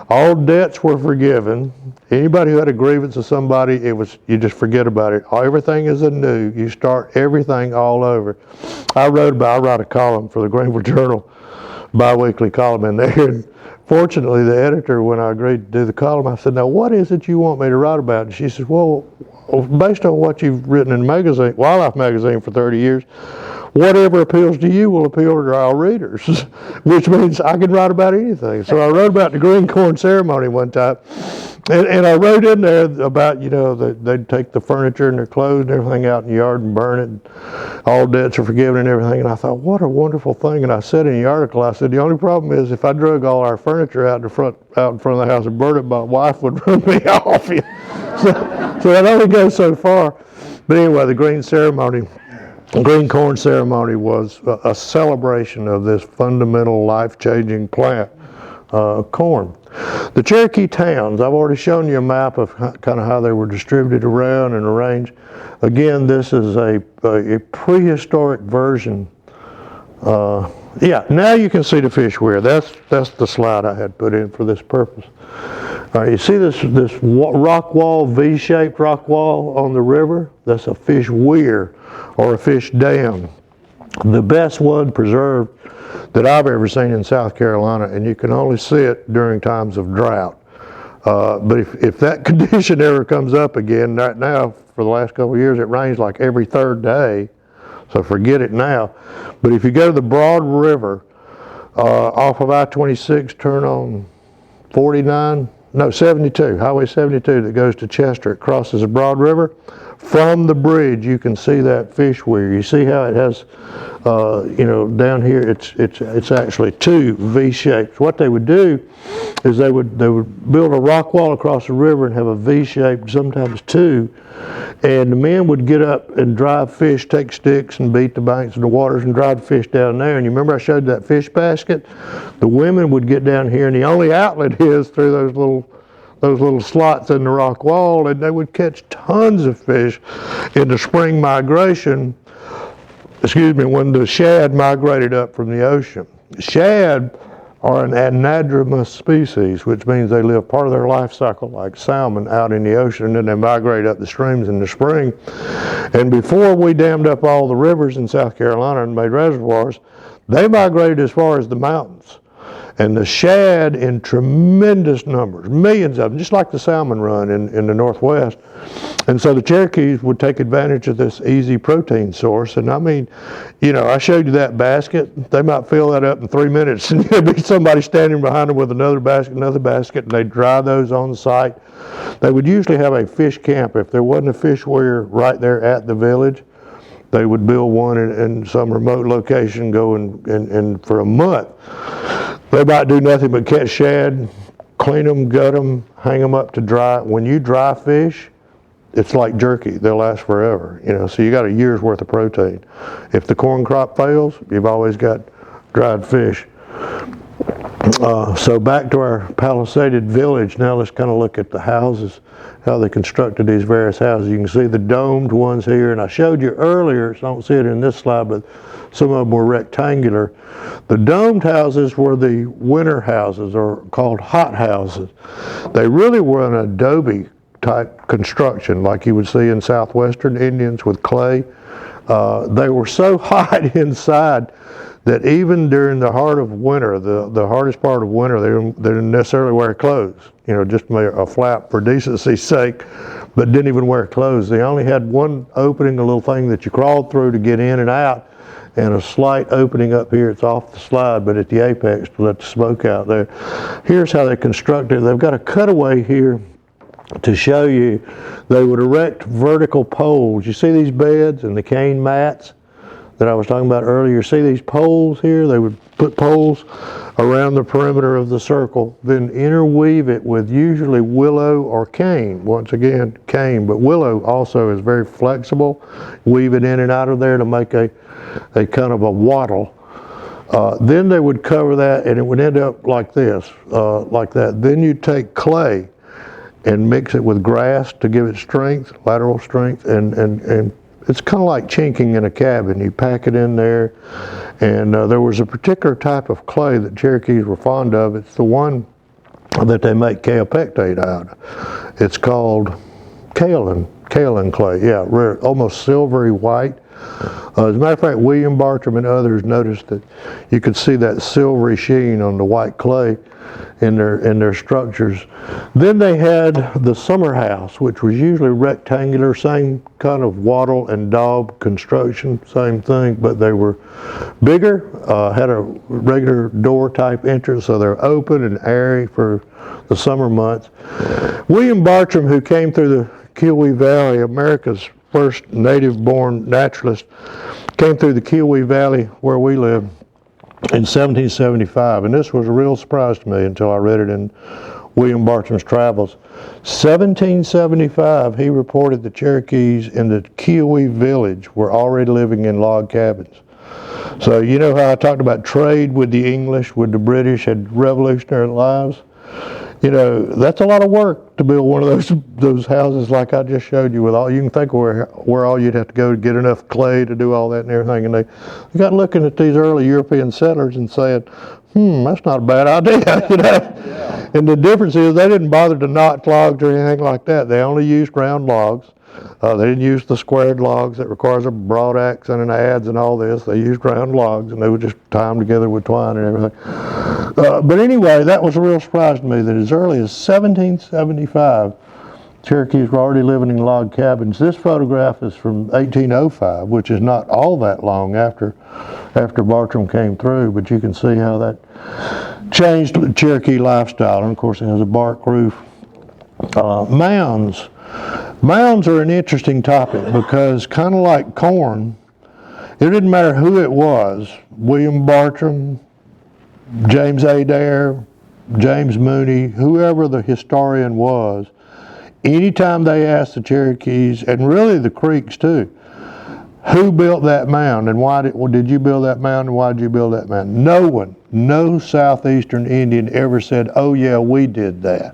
All debts were forgiven. Anybody who had a grievance with somebody, you just forget about it. Everything is anew. You start everything all over. I write a column for the Greenville Journal, bi-weekly column in there. And fortunately, the editor, when I agreed to do the column, I said, "Now, what is it you want me to write about?" And she says, "Well, based on what you've written in Wildlife magazine for 30 years, whatever appeals to you will appeal to our readers," which means I can write about anything. So I wrote about the green corn ceremony one time, and I wrote in there about, they'd take the furniture and their clothes and everything out in the yard and burn it, and all debts are forgiven and everything. And I thought, what a wonderful thing. And I said in the article, I said, the only problem is if I drug all our furniture out in front of the house and burned it, my wife would run me off. So that only goes so far. But anyway, the green corn ceremony was a celebration of this fundamental life-changing plant, corn. The Cherokee towns, I've already shown you a map of kind of how they were distributed around and arranged. Again, this is a prehistoric version. Now you can see the fish weir. That's the slide I had put in for this purpose. All right, you see this rock wall, V-shaped rock wall on the river? That's a fish weir or a fish dam. The best one preserved that I've ever seen in South Carolina, and you can only see it during times of drought. But if that condition ever comes up again, right now for the last couple of years. It rains like every third day, so forget it now. But if you go to the Broad River, off of I-26, turn on 72, Highway 72 that goes to Chester. It crosses the Broad River. From the bridge, you can see that fish weir. You see how it has, down here, it's actually two V shapes. What they would do is they would build a rock wall across the river and have a V shape, sometimes two. And the men would get up and drive fish, take sticks and beat the banks of the waters and drive the fish down there. And you remember I showed that fish basket? The women would get down here, and the only outlet is through those little slots in the rock wall, and they would catch tons of fish in the spring migration, when the shad migrated up from the ocean. Shad are an anadromous species, which means they live part of their life cycle like salmon out in the ocean, and then they migrate up the streams in the spring. And before we dammed up all the rivers in South Carolina and made reservoirs, they migrated as far as the mountains. And the shad in tremendous numbers, millions of them, just like the salmon run in the Northwest. And so the Cherokees would take advantage of this easy protein source. And I mean, I showed you that basket. They might fill that up in 3 minutes, and there'd be somebody standing behind them with another basket, and they'd dry those on the site. They would usually have a fish camp. If there wasn't a fish weir right there at the village, they would build one in some remote location, go and for a month. They might do nothing but catch shad, clean them, gut them, hang them up to dry. When you dry fish, it's like jerky. They'll last forever, so you got a year's worth of protein. If the corn crop fails, you've always got dried fish. So back to our palisaded village. Now let's kind of look at the houses, how they constructed these various houses. You can see the domed ones here, and I showed you earlier, so I don't see it in this slide, but some of them were rectangular. The domed houses were the winter houses, or called hot houses. They really were an adobe type construction like you would see in southwestern Indians with clay. They were so hot inside that even during the heart of winter, the hardest part of winter, they didn't necessarily wear clothes, just a flap for decency's sake, but didn't even wear clothes. They only had one opening, a little thing that you crawled through to get in and out, and a slight opening up here. It's off the slide, but at the apex to let the smoke out there. Here's how they constructed. They've got a cutaway here to show you. They would erect vertical poles. You see these beds and the cane mats that I was talking about earlier? See these poles here? They would put poles around the perimeter of the circle, then interweave it with usually willow or cane. Once again, cane, but willow also is very flexible. Weave it in and out of there to make a kind of a wattle. Then they would cover that, and it would end up like this, like that. Then you'd take clay and mix it with grass to give it strength, lateral strength, and it's kind of like chinking in a cabin. You pack it in there, and there was a particular type of clay that Cherokees were fond of. It's the one that they make kaolin out of. It's called kaolin clay, yeah, rare, almost silvery white. As a matter of fact, William Bartram and others noticed that you could see that silvery sheen on the white clay in their structures. Then they had the summer house, which was usually rectangular, same kind of wattle and daub construction, same thing, but they were bigger, had a regular door type entrance, so they're open and airy for the summer months. William Bartram, who came through the Kiowee Valley, America's first native-born naturalist, came through the Kiowee Valley where we live in 1775, and this was a real surprise to me until I read it in William Bartram's Travels. 1775, he reported the Cherokees in the Kiowee village were already living in log cabins. So you know how I talked about trade with the English, with the British, had revolutionary lives? That's a lot of work to build one of those houses like I just showed you. With all, you can think where all you'd have to go to get enough clay to do all that and everything. And they got looking at these early European settlers and saying, that's not a bad idea, Yeah. And the difference is they didn't bother to notch logs or anything like that. They only used round logs. They didn't use the squared logs that requires a broad axe and an adze and all this. They used round logs, and they would just tie them together with twine and everything. But anyway, that was a real surprise to me that as early as 1775, Cherokees were already living in log cabins. This photograph is from 1805, which is not all that long after Bartram came through, but you can see how that changed the Cherokee lifestyle. And of course, it has a bark roof. Mounds. Mounds are an interesting topic because, kind of like corn, it didn't matter who it was, William Bartram, James Adair, James Mooney, whoever the historian was, anytime they asked the Cherokees, and really the Creeks too, who built that mound and why did you build that mound and why did you build that mound? No one, no southeastern Indian ever said, oh yeah, we did that.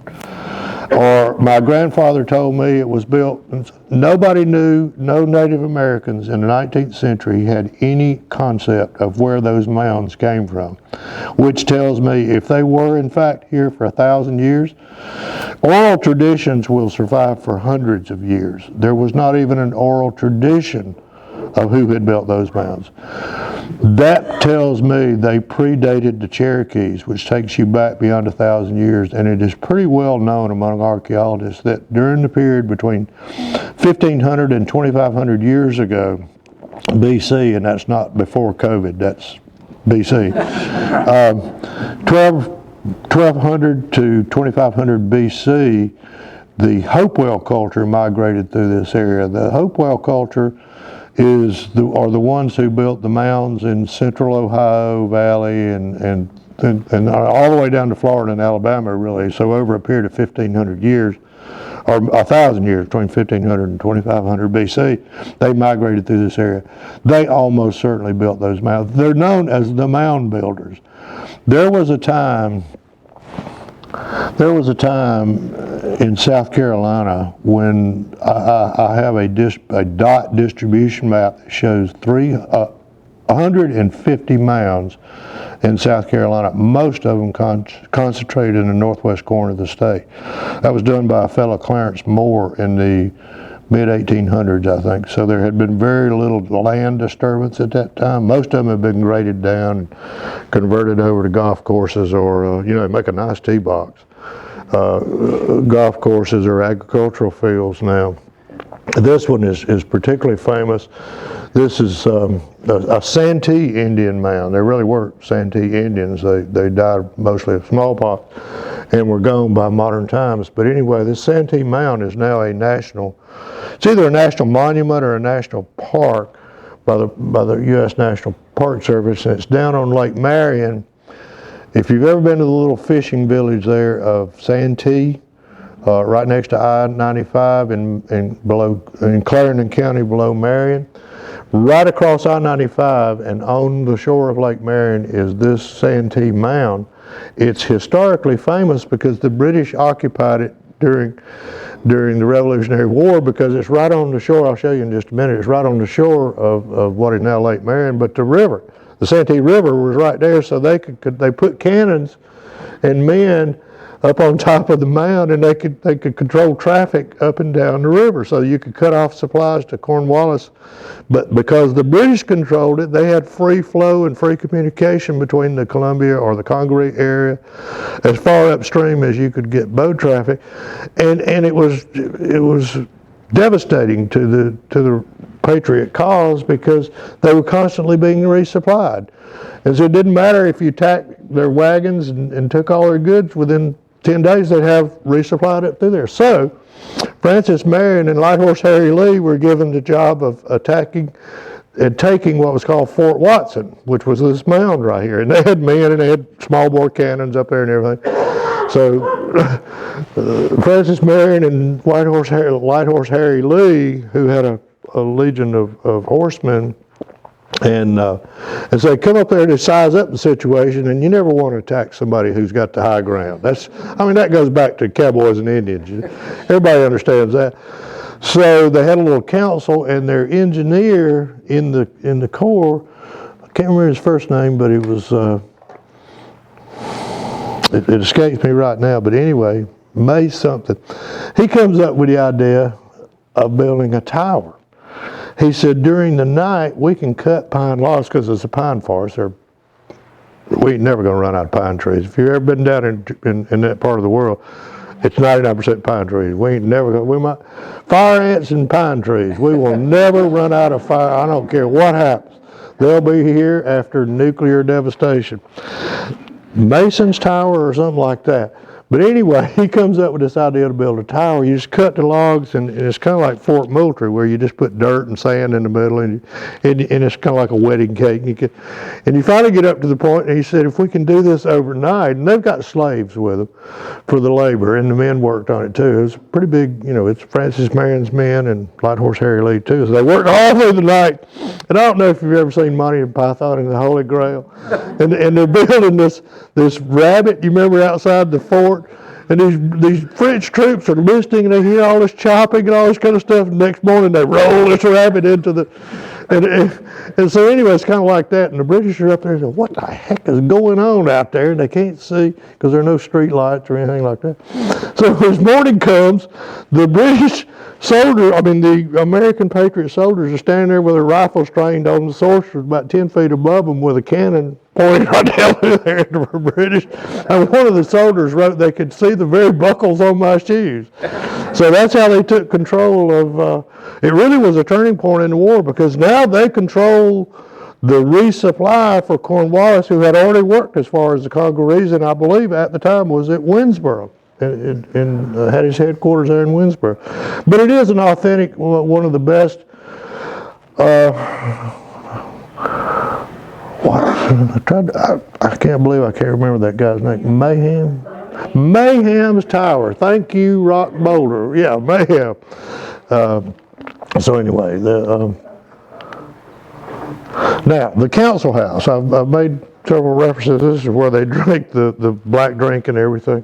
Or my grandfather told me it was built. Nobody knew, no Native Americans in the 19th century had any concept of where those mounds came from, which tells me if they were in fact here for 1,000 years, oral traditions will survive for hundreds of years. There was not even an oral tradition of who had built those mounds. That tells me they predated the Cherokees, which takes you back beyond 1,000 years, and it is pretty well known among archaeologists that during the period between 1,500 and 2,500 years ago, BC, and that's not before COVID, that's BC, 1,200 to 2,500 BC, the Hopewell culture migrated through this area. The Hopewell culture are the ones who built the mounds in central Ohio Valley and all the way down to Florida and Alabama, really. So over a period of 1,500 years, or 1,000 years, between 1,500 and 2,500 BC, they migrated through this area. They almost certainly built those mounds. They're known as the mound builders. There was a time in South Carolina when I have a dot distribution map that shows 150 mounds in South Carolina, most of them concentrated in the northwest corner of the state. That was done by a fellow Clarence Moore in the mid-1800s, I think. So there had been very little land disturbance at that time. Most of them have been graded down and converted over to golf courses or, make a nice tee box. Golf courses or agricultural fields now. This one is particularly famous. This is a Santee Indian mound. They really were Santee Indians. They died mostly of smallpox and were gone by modern times. But anyway, this Santee mound is now it's either a national monument or a national park by the U.S. National Park Service, and it's down on Lake Marion. If you've ever been to the little fishing village there of Santee, right next to I-95 in Clarendon County below Marion, right across I-95 and on the shore of Lake Marion is this Santee mound. It's historically famous because the British occupied it during the Revolutionary War because it's right on the shore. I'll show you in just a minute. It's right on the shore of what is now Lake Marion, but the river, the Santee River, was right there, so they put cannons and men up on top of the mound, and they could control traffic up and down the river, so you could cut off supplies to Cornwallis. But because the British controlled it, they had free flow and free communication between the Columbia or the Congaree area as far upstream as you could get boat traffic, and it was devastating to the Patriot cause because they were constantly being resupplied. And so it didn't matter if you attacked their wagons and took all their goods, within 10 days they'd have resupplied up through there. So Francis Marion and Light Horse Harry Lee were given the job of attacking and taking what was called Fort Watson, which was this mound right here. And they had men and they had small bore cannons up there and everything. So Francis Marion and Light Horse Harry Lee, who had a legion of horsemen, and so they come up there to size up the situation, and you never want to attack somebody who's got the high ground. That goes back to cowboys and Indians. Everybody understands that. So they had a little council, and their engineer in the Corps, I can't remember his first name, but it was it escapes me right now. But anyway, May something. He comes up with the idea of building a tower. He said, during the night, we can cut pine logs because it's a pine forest. We ain't never going to run out of pine trees. If you've ever been down in that part of the world, It's 99% pine trees. We ain't never gonna, we might, fire ants and pine trees. We will never run out of fire. I don't care what happens. They'll be here after nuclear devastation. Mason's Tower or something like that. But anyway, he comes up with this idea to build a tower. You just cut the logs, and it's kind of like Fort Moultrie, where you just put dirt and sand in the middle, and it's kind of like a wedding cake. And you finally get up to the point, and he said, if we can do this overnight, and they've got slaves with them for the labor, and the men worked on it too. It was pretty big, it's Francis Marion's men and Light Horse Harry Lee too. So they worked all through the night. And I don't know if you've ever seen Monty and Python and the Holy Grail. And they're building this rabbit, you remember, outside the fort. And these French troops are listening, and they hear all this chopping and all this kind of stuff. And the next morning, they roll this rabbit into the, and so anyway, it's kind of like that. And the British are up there and say, what the heck is going on out there? And they can't see because there are no street lights or anything like that. So as morning comes, the the American Patriot soldiers are standing there with their rifles trained on the sorcerers about 10 feet above them with a cannon pointing right down through there to the British. And one of the soldiers wrote, they could see the very buckles on my shoes. So that's how they took control of, it really was a turning point in the war, because now they control the resupply for Cornwallis, who had already worked as far as the Congarese, and I believe at the time was at Winnsboro. And had his headquarters there in Winnsboro. But it is an authentic, one of the best, I can't believe I can't remember that guy's name. Mayhem's Tower. Thank you, Rock Boulder. Yeah, Mayhem. So anyway, now the council house. I've made several references. This is where they drink the black drink and everything.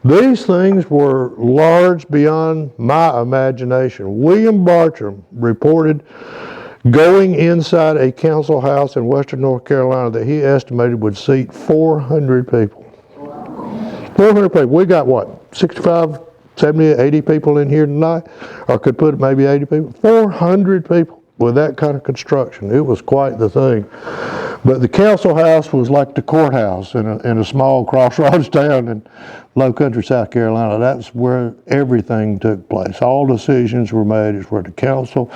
These things were large beyond my imagination. William Bartram reported going inside a council house in western North Carolina that he estimated would seat 400 people. 400 people. We got what, 65, 70, 80 people in here tonight? Or could put maybe 80 people? 400 people with that kind of construction. It was quite the thing. But the council house was like the courthouse in a small crossroads town in low country South Carolina. That's where everything took place. All decisions were made. It's where the council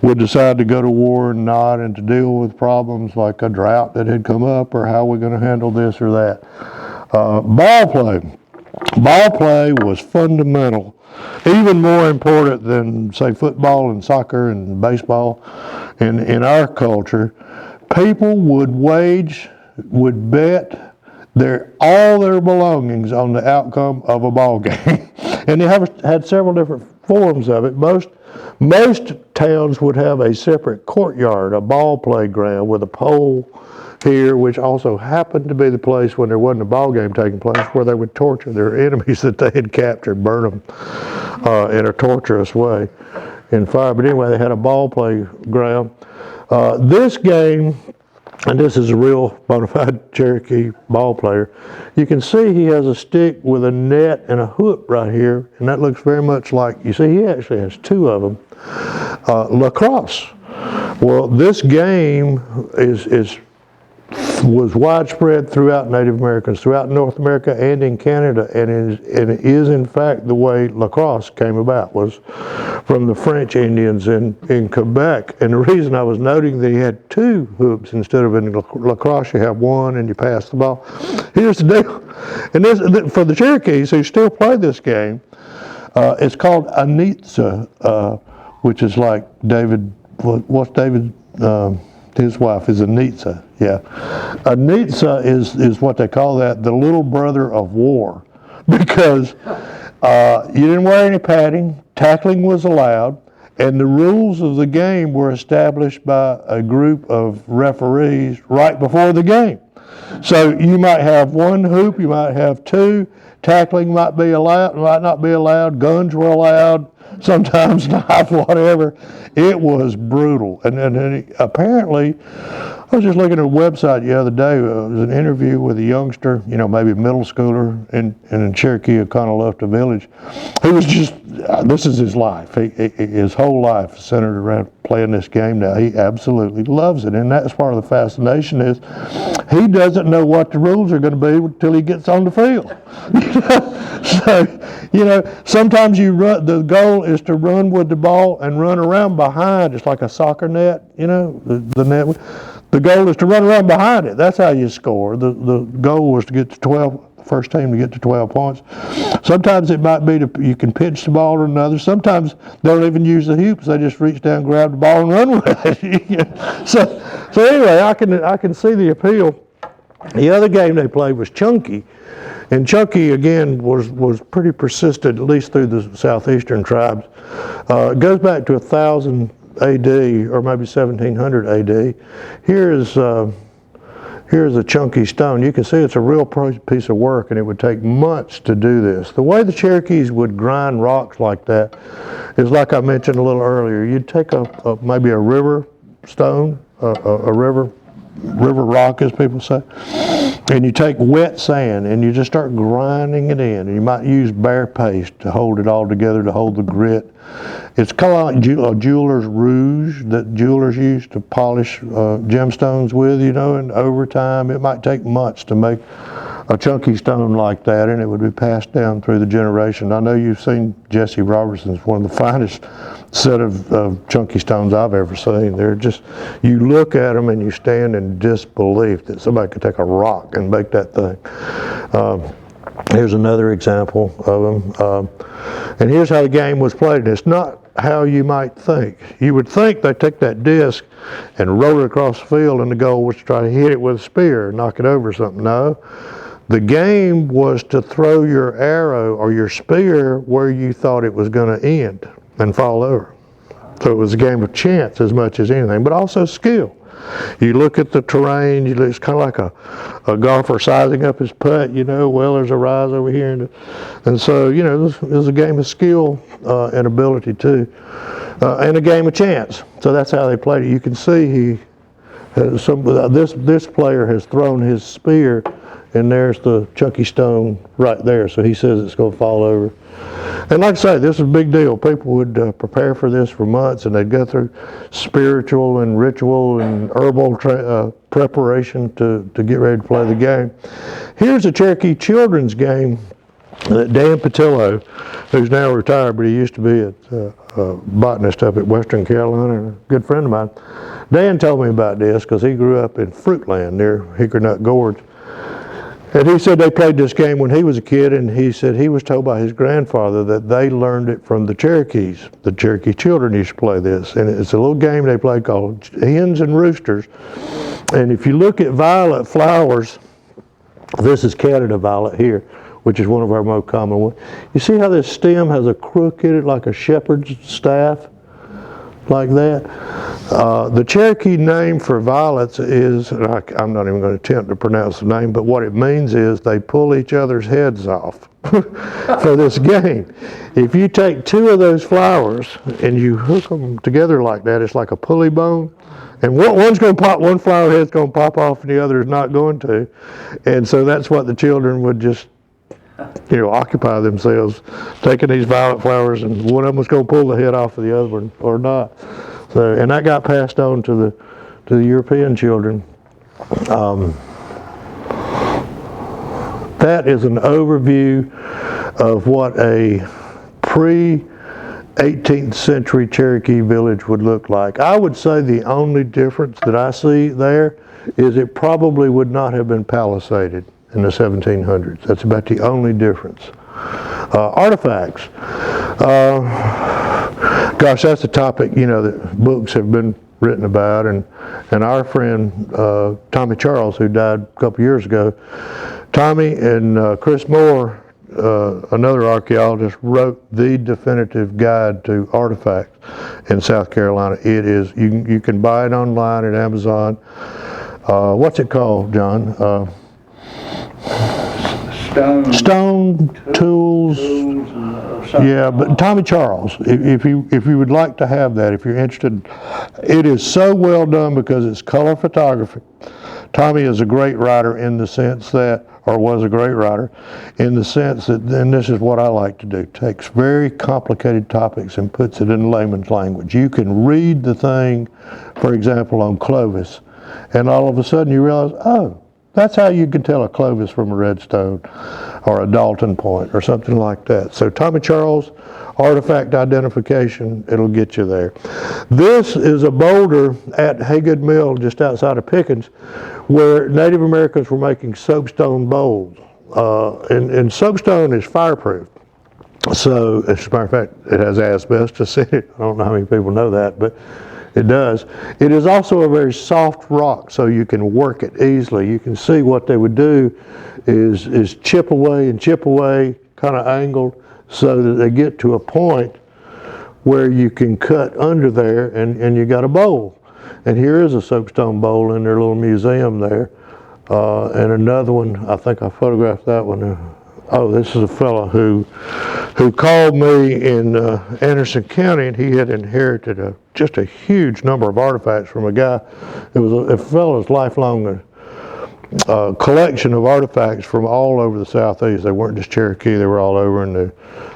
would decide to go to war or not, and to deal with problems like a drought that had come up, or how we're going to handle this or that. Ball play was fundamental, even more important than, say, football and soccer and baseball in our culture. People would bet all their belongings on the outcome of a ball game. And they had several different forms of it. Most towns would have a separate courtyard, a ball playground with a pole here, which also happened to be the place when there wasn't a ball game taking place, where they would torture their enemies that they had captured, burn them in a torturous way in fire. But anyway, they had a ball playground. This game, and this is a real bona fide Cherokee ball player, you can see he has a stick with a net and a hook right here, and that looks very much like, you see he actually has two of them, lacrosse. Well, this game was widespread throughout Native Americans, throughout North America and in Canada, and it is in fact the way lacrosse came about, was from the French Indians in Quebec. And the reason I was noting that he had two hoops instead of in lacrosse, you have one and you pass the ball. Here's the deal, and this, for the Cherokees who still play this game, it's called Anitsa, which is like David, what's David, his wife is Anitsa, yeah. Anitsa is what they call that, the little brother of war, because you didn't wear any padding, tackling was allowed, and the rules of the game were established by a group of referees right before the game. So you might have one hoop, you might have two, tackling might be allowed, might not be allowed, guns were allowed, sometimes knives, whatever. It was brutal. And apparently I was just looking at a website the other day. It was an interview with a youngster, maybe a middle schooler in Cherokee, Econolofta village. He was just, this is his life. His whole life is centered around playing this game now. He absolutely loves it. And that's part of the fascination is he doesn't know what the rules are going to be until he gets on the field. So, sometimes the goal is to run with the ball and run around behind. It's like a soccer net, the net. The goal is to run around behind it. That's how you score. The goal was to get to 12, the first team to get to 12 points. Sometimes it might be you can pitch the ball to another. Sometimes they don't even use the hoops. They just reach down, grab the ball, and run with it. So anyway, I can see the appeal. The other game they played was chunky. And chunky, again, was pretty persistent, at least through the southeastern tribes. It goes back to 1000 AD, or maybe 1700 AD. Here's a chunky stone. You can see it's a real piece of work, and it would take months to do this. The way the Cherokees would grind rocks like that is like I mentioned a little earlier. You'd take maybe a river stone, a river rock, as people say, and you take wet sand and you just start grinding it in. And you might use bear paste to hold it all together, to hold the grit. It's kind of like a jeweler's rouge that jewelers use to polish gemstones with, and over time it might take months to make a chunky stone like that, and it would be passed down through the generation. I know you've seen Jesse Robertson's, one of the finest set of chunky stones I've ever seen. They're just, you look at them and you stand in disbelief that somebody could take a rock and make that thing. Here's another example of them. And here's how the game was played. And it's not how you might think. You would think they took that disc and roll it across the field, and the goal was to try to hit it with a spear, knock it over something. No. The game was to throw your arrow or your spear where you thought it was going to end and fall over. So it was a game of chance as much as anything, but also skill. You look at the terrain, it's kind of like a golfer sizing up his putt, well, there's a rise over here. And so, it was a game of skill and ability too, and a game of chance. So that's how they played it. You can see this player has thrown his spear, and there's the chunky stone right there. So he says it's going to fall over. And like I say, this is a big deal. People would prepare for this for months, and they'd go through spiritual and ritual and herbal preparation to get ready to play the game. Here's a Cherokee children's game that Dan Patillo, who's now retired, but he used to be a botanist up at Western Carolina, and a good friend of mine. Dan told me about this because he grew up in Fruitland near Hickory Nut Gorge. And he said they played this game when he was a kid, and he said he was told by his grandfather that they learned it from the Cherokees. The Cherokee children used to play this, and it's a little game they play called Hens and Roosters. And if you look at violet flowers, this is Canada violet here, which is one of our most common ones. You see how this stem has a crook in it like a shepherd's staff? Like that. The Cherokee name for violets is, I'm not even going to attempt to pronounce the name, but what it means is they pull each other's heads off for this game. If you take two of those flowers and you hook them together like that, it's like a pulley bone. And one's going to pop, one flower head's going to pop off and the other is not going to. And so that's what the children would just occupy themselves, taking these violet flowers, and one of them was going to pull the head off of the other one or not. So, and that got passed on to the European children. That is an overview of what a pre-18th century Cherokee village would look like. I would say the only difference that I see there is it probably would not have been palisaded in the 1700s. That's about the only difference. Artifacts. Gosh, that's a topic, that books have been written about, and our friend Tommy Charles, who died a couple years ago, Tommy and Chris Moore, another archaeologist, wrote the definitive guide to artifacts in South Carolina. It is, you can buy it online at Amazon. What's it called, John? Stone tools. Yeah, but Tommy Charles, if you would like to have that, if you're interested, it is so well done because it's color photography. Tommy is a great writer in the sense that, or was a great writer, in the sense that, and this is what I like to do, takes very complicated topics and puts it in layman's language. You can read the thing, for example, on Clovis, and all of a sudden you realize, oh, that's how you can tell a Clovis from a redstone or a Dalton point or something like that. So Tommy Charles, artifact identification, it'll get you there. This is a boulder at Haygood Mill just outside of Pickens where Native Americans were making soapstone bowls. And soapstone is fireproof. So, as a matter of fact, it has asbestos in it. I don't know how many people know that, but it does. It is also a very soft rock, so you can work it easily. You can see what they would do is chip away, kind of angled, so that they get to a point where you can cut under there and you got a bowl. And here is a soapstone bowl in their little museum there. And another one, I think I photographed that one. Oh, this is a fellow who called me in Anderson County, and he had inherited just a huge number of artifacts from a guy. It was a fellow's lifelong collection of artifacts from all over the Southeast. They weren't just Cherokee, they were all over, and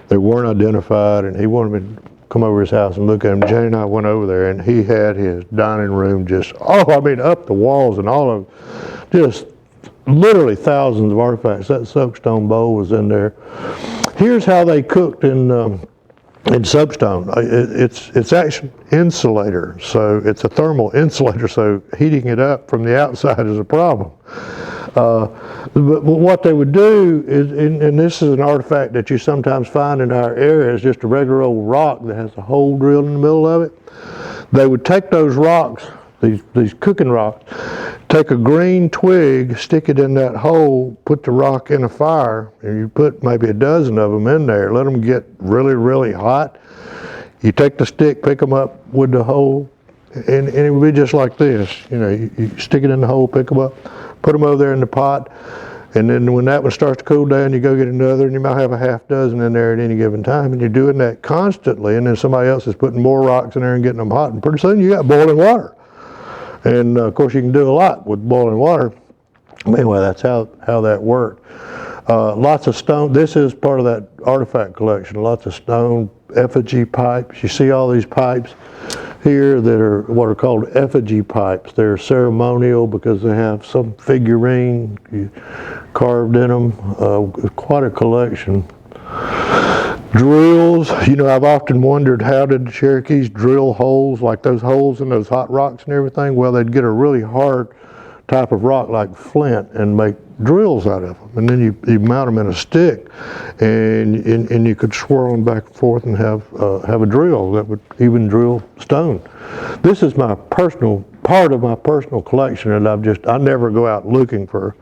they weren't identified, and he wanted me to come over his house and look at them. Jane and I went over there, and he had his dining room just, up the walls and all of just literally thousands of artifacts. That soapstone bowl was in there. Here's how they cooked in soapstone. It's actually insulator, so it's a thermal insulator, so heating it up from the outside is a problem. But what they would do is, and this is an artifact that you sometimes find in our area, is just a regular old rock that has a hole drilled in the middle of it. They would take those rocks, these cooking rocks, take a green twig, stick it in that hole, put the rock in a fire, and you put maybe a dozen of them in there, let them get really, really hot. You take the stick, pick them up with the hole, and it would be just like this. You stick it in the hole, pick them up, put them over there in the pot, and then when that one starts to cool down, you go get another, and you might have a half dozen in there at any given time, and you're doing that constantly, and then somebody else is putting more rocks in there and getting them hot, and pretty soon you got boiling water. And of course you can do a lot with boiling water. Anyway, that's how that worked. Lots of stone. This is part of that artifact collection. Lots of stone effigy pipes. You see all these pipes here that are what are called effigy pipes. They're ceremonial because they have some figurine carved in them. Quite a collection. Drills, I've often wondered, how did the Cherokees drill holes, like those holes in those hot rocks and everything? Well, they'd get a really hard type of rock like flint and make drills out of them. And then you mount them in a stick, and you could swirl them back and forth and have a drill that would even drill stone. This is part of my personal collection that I never go out looking for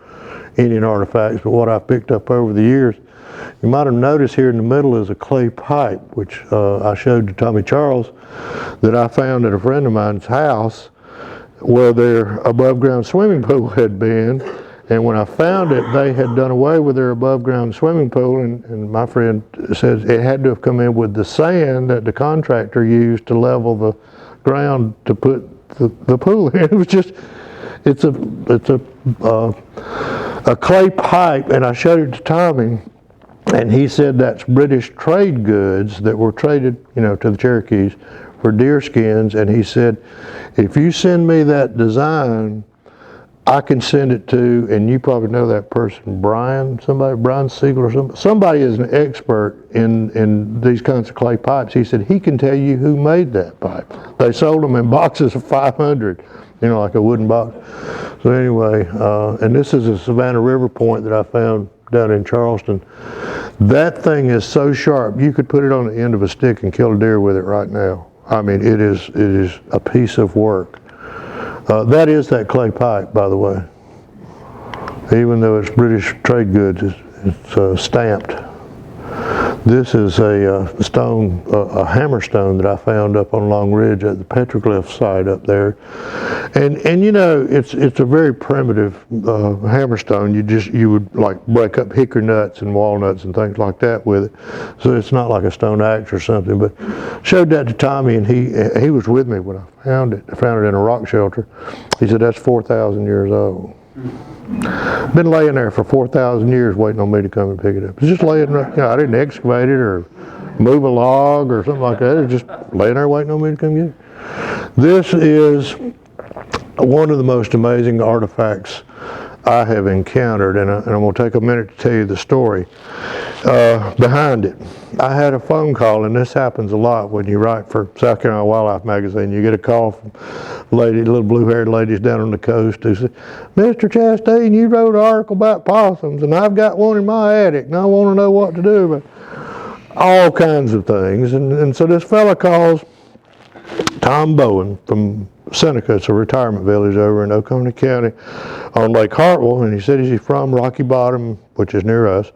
Indian artifacts, but what I've picked up over the years. You might have noticed here in the middle is a clay pipe, which I showed to Tommy Charles, that I found at a friend of mine's house where their above ground swimming pool had been. And when I found it, they had done away with their above ground swimming pool, and my friend says it had to have come in with the sand that the contractor used to level the ground to put the pool in. It was just, it's a clay pipe, and I showed it to Tommy. And he said that's British trade goods that were traded, to the Cherokees for deer skins. And he said, if you send me that design, I can send it to, and you probably know that person, Brian Siegel or somebody. Somebody is an expert in these kinds of clay pipes. He said he can tell you who made that pipe. They sold them in boxes of 500, like a wooden box. So anyway, and this is a Savannah River point that I found down in Charleston. That thing is so sharp, you could put it on the end of a stick and kill a deer with it right now. I mean, it is a piece of work. That is that clay pipe, by the way. Even though it's British trade goods, it's stamped. This is a stone, a hammerstone that I found up on Long Ridge at the petroglyph site up there. And you know, it's a very primitive hammerstone. You would like break up hickory nuts and walnuts and things like that with it. So it's not like a stone axe or something. But showed that to Tommy, and he was with me when I found it. I found it in a rock shelter. He said, that's 4,000 years old. Been laying there for 4,000 years waiting on me to come and pick it up. It's just laying there. You know, I didn't excavate it or move a log or something like that. It's just laying there waiting on me to come get it. This is one of the most amazing artifacts I have encountered, and I'm going to take a minute to tell you the story behind it. I had a phone call, and this happens a lot when you write for South Carolina Wildlife Magazine. You get a call from little blue-haired ladies down on the coast who say, Mr. Chastain, you wrote an article about possums, and I've got one in my attic, and I want to know what to do about all kinds of things. And so this fella calls Tom Bowen from Seneca. It's a retirement village over in Oconee County on Lake Hartwell, and he said he's from Rocky Bottom, which is near us,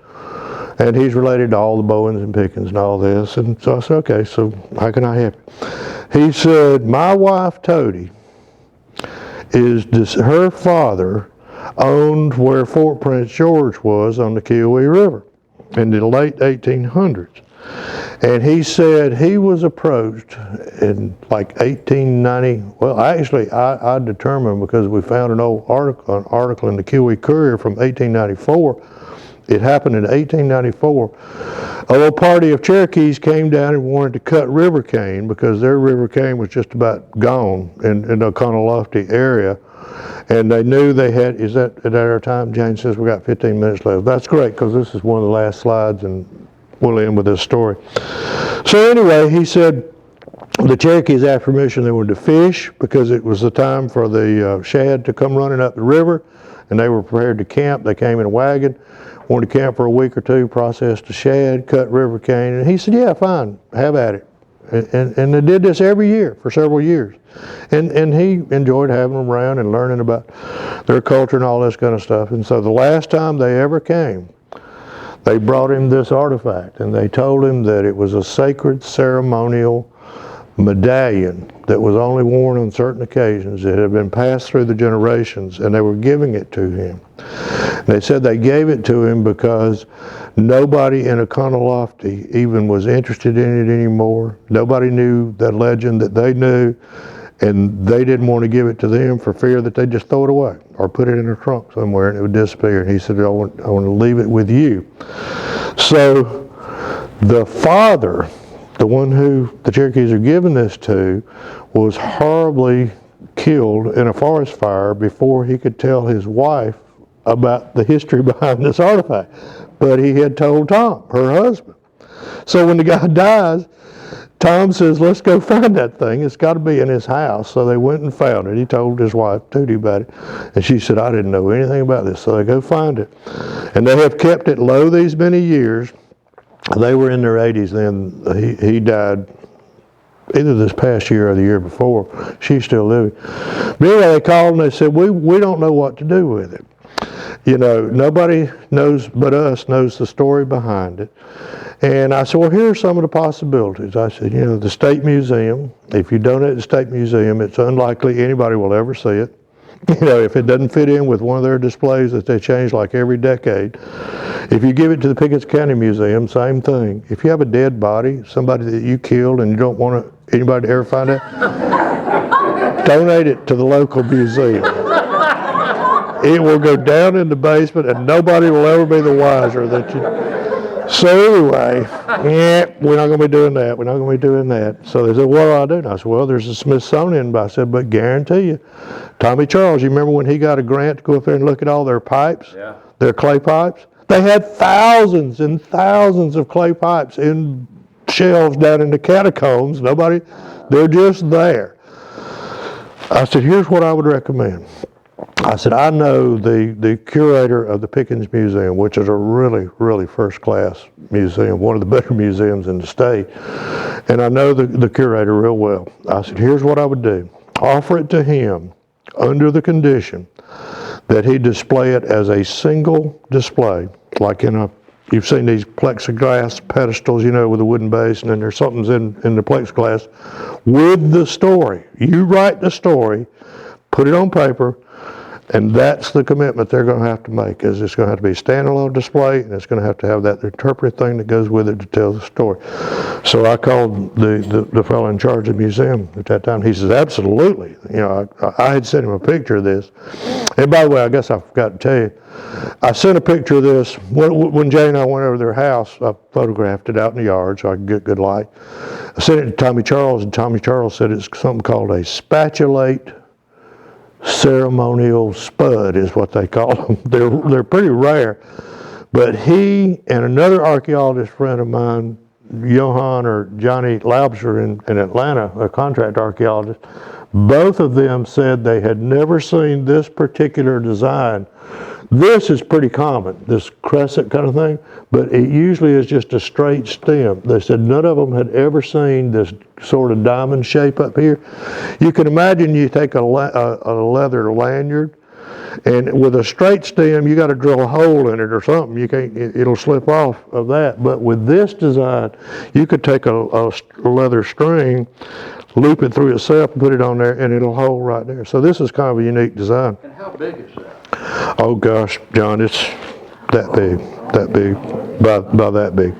and he's related to all the Bowens and Pickens and all this. And so I said, okay, so how can I help you? He said, my wife Toady her father owned where Fort Prince George was on the Kiowee River in the late 1800s. And he said he was approached in like 1890. Well, actually, I determined because we found an article in the Kiowee Courier from 1894. It happened in 1894. A little party of Cherokees came down and wanted to cut river cane because their river cane was just about gone in the Oconolofty area. And they knew they had, is that at our time? Jane says we got 15 minutes left. That's great, because this is one of the last slides and we'll end with this story. So anyway, he said the Cherokees asked permission. They wanted to fish because it was the time for the shad to come running up the river, and they were prepared to camp. They came in a wagon, wanted to camp for a week or two, process the shad, cut river cane. And he said, yeah, fine, have at it. And they did this every year for several years. And he enjoyed having them around and learning about their culture and all this kind of stuff. And so the last time they ever came, they brought him this artifact, and they told him that it was a sacred ceremonial medallion that was only worn on certain occasions. It had been passed through the generations, and they were giving it to him. They said they gave it to him because nobody in Oconolofty even was interested in it anymore. Nobody knew that legend that they knew, and they didn't want to give it to them for fear that they'd just throw it away or put it in a trunk somewhere and it would disappear. And he said, I want to leave it with you. So the father, the one who the Cherokees are giving this to, was horribly killed in a forest fire before he could tell his wife about the history behind this artifact. But he had told Tom, her husband. So when the guy dies, Tom says, let's go find that thing. It's got to be in his house. So they went and found it. He told his wife, Tootie, about it. And she said, I didn't know anything about this. So they go find it. And they have kept it low these many years. They were in their 80s then. He died either this past year or the year before. She's still living. But anyway, they called and they said, we don't know what to do with it. You know, nobody knows but us knows the story behind it. And I said, well, here are some of the possibilities. I said, you know, the State Museum, if you donate to the State Museum, it's unlikely anybody will ever see it. You know, if it doesn't fit in with one of their displays that they change like every decade. If you give it to the Pickens County Museum, same thing. If you have a dead body, somebody that you killed and you don't want anybody to ever find out, donate it to the local museum. It will go down in the basement and nobody will ever be the wiser that you... So anyway, we're not going to be doing that. We're not going to be doing that. So they said, what do I do? And I said, well, there's a Smithsonian. But I said, but guarantee you, Tommy Charles, you remember when he got a grant to go up there and look at all their pipes? Yeah. Their clay pipes? They had thousands and thousands of clay pipes in shelves down in the catacombs. They're just there. I said, here's what I would recommend. I said, I know the curator of the Pickens Museum, which is a really, really first-class museum, one of the better museums in the state, and I know the curator real well. I said, here's what I would do. Offer it to him under the condition that he display it as a single display, like in a you've seen these plexiglass pedestals, you know, with a wooden base, and then there's something's in the plexiglass with the story. You write the story, put it on paper, and that's the commitment they're going to have to make. Is it's going to have to be a standalone display, and it's going to have that interpretive thing that goes with it to tell the story. So I called the fellow in charge of the museum at that time. He says, absolutely. You know, I had sent him a picture of this. And by the way, I guess I forgot to tell you, I sent a picture of this when Jay and I went over to their house. I photographed it out in the yard so I could get good light. I sent it to Tommy Charles, and Tommy Charles said it's something called a spatulate ceremonial spud is what they call them. They're pretty rare. But he and another archaeologist friend of mine, Johann or Johnny Laubser in Atlanta, a contract archaeologist, both of them said they had never seen this particular design. This is pretty common, this crescent kind of thing, but it usually is just a straight stem. They said none of them had ever seen this sort of diamond shape up here. You can imagine you take a leather lanyard, and with a straight stem, you got to drill a hole in it or something. You can't, it'll slip off of that. But with this design, you could take a leather string, loop it through itself, and put it on there, and it'll hold right there. So this is kind of a unique design. And how big is that? Oh gosh, John, it's that big, by that big.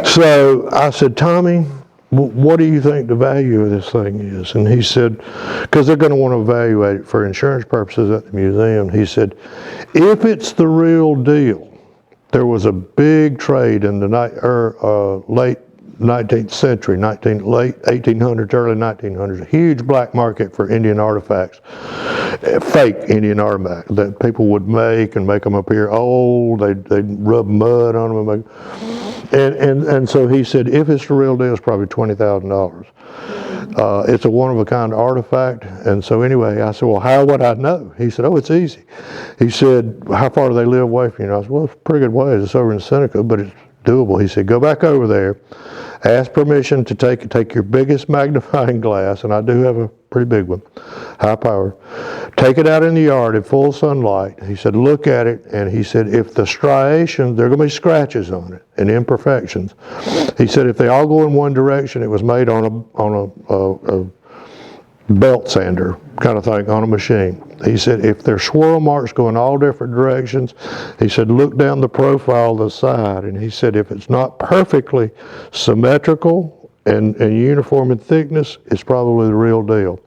So I said, Tommy, what do you think the value of this thing is? And he said, because they're going to want to evaluate it for insurance purposes at the museum. He said, if it's the real deal, there was a big trade in the late 19th century, late 1800s, early 1900s, a huge black market for Indian artifacts, fake Indian artifacts that people would make them up here old. They'd rub mud on them. And so he said, if it's the real deal, it's probably $20,000. It's a one-of-a-kind artifact. And so anyway, I said, well, how would I know? He said, oh, it's easy. He said, how far do they live away from you? And I said, well, it's a pretty good ways. It's over in Seneca, but it's doable. He said, go back over there, ask permission to take your biggest magnifying glass, and I do have a pretty big one, high power, take it out in the yard in full sunlight. He said, look at it, and he said, if the striations, there are going to be scratches on it and imperfections. He said, if they all go in one direction, it was made on a belt sander kind of thing on a machine. He said, if there's swirl marks going all different directions, he said, look down the profile of the side. And he said, if it's not perfectly symmetrical and uniform in thickness, it's probably the real deal.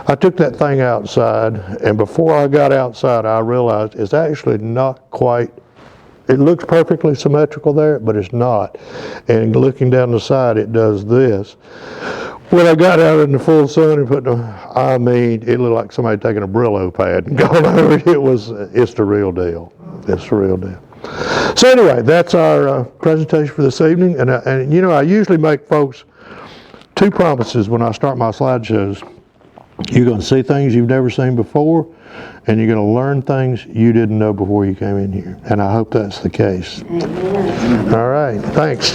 I took that thing outside, and before I got outside, I realized it's actually not quite, it looks perfectly symmetrical there, but it's not. And looking down the side, it does this. When I got out in the full sun and it looked like somebody taking a Brillo pad and going over it. It's the real deal. It's the real deal. So anyway, that's our presentation for this evening. And you know, I usually make folks two promises when I start my slideshows. You're going to see things you've never seen before, and you're going to learn things you didn't know before you came in here. And I hope that's the case. Amen. All right, thanks.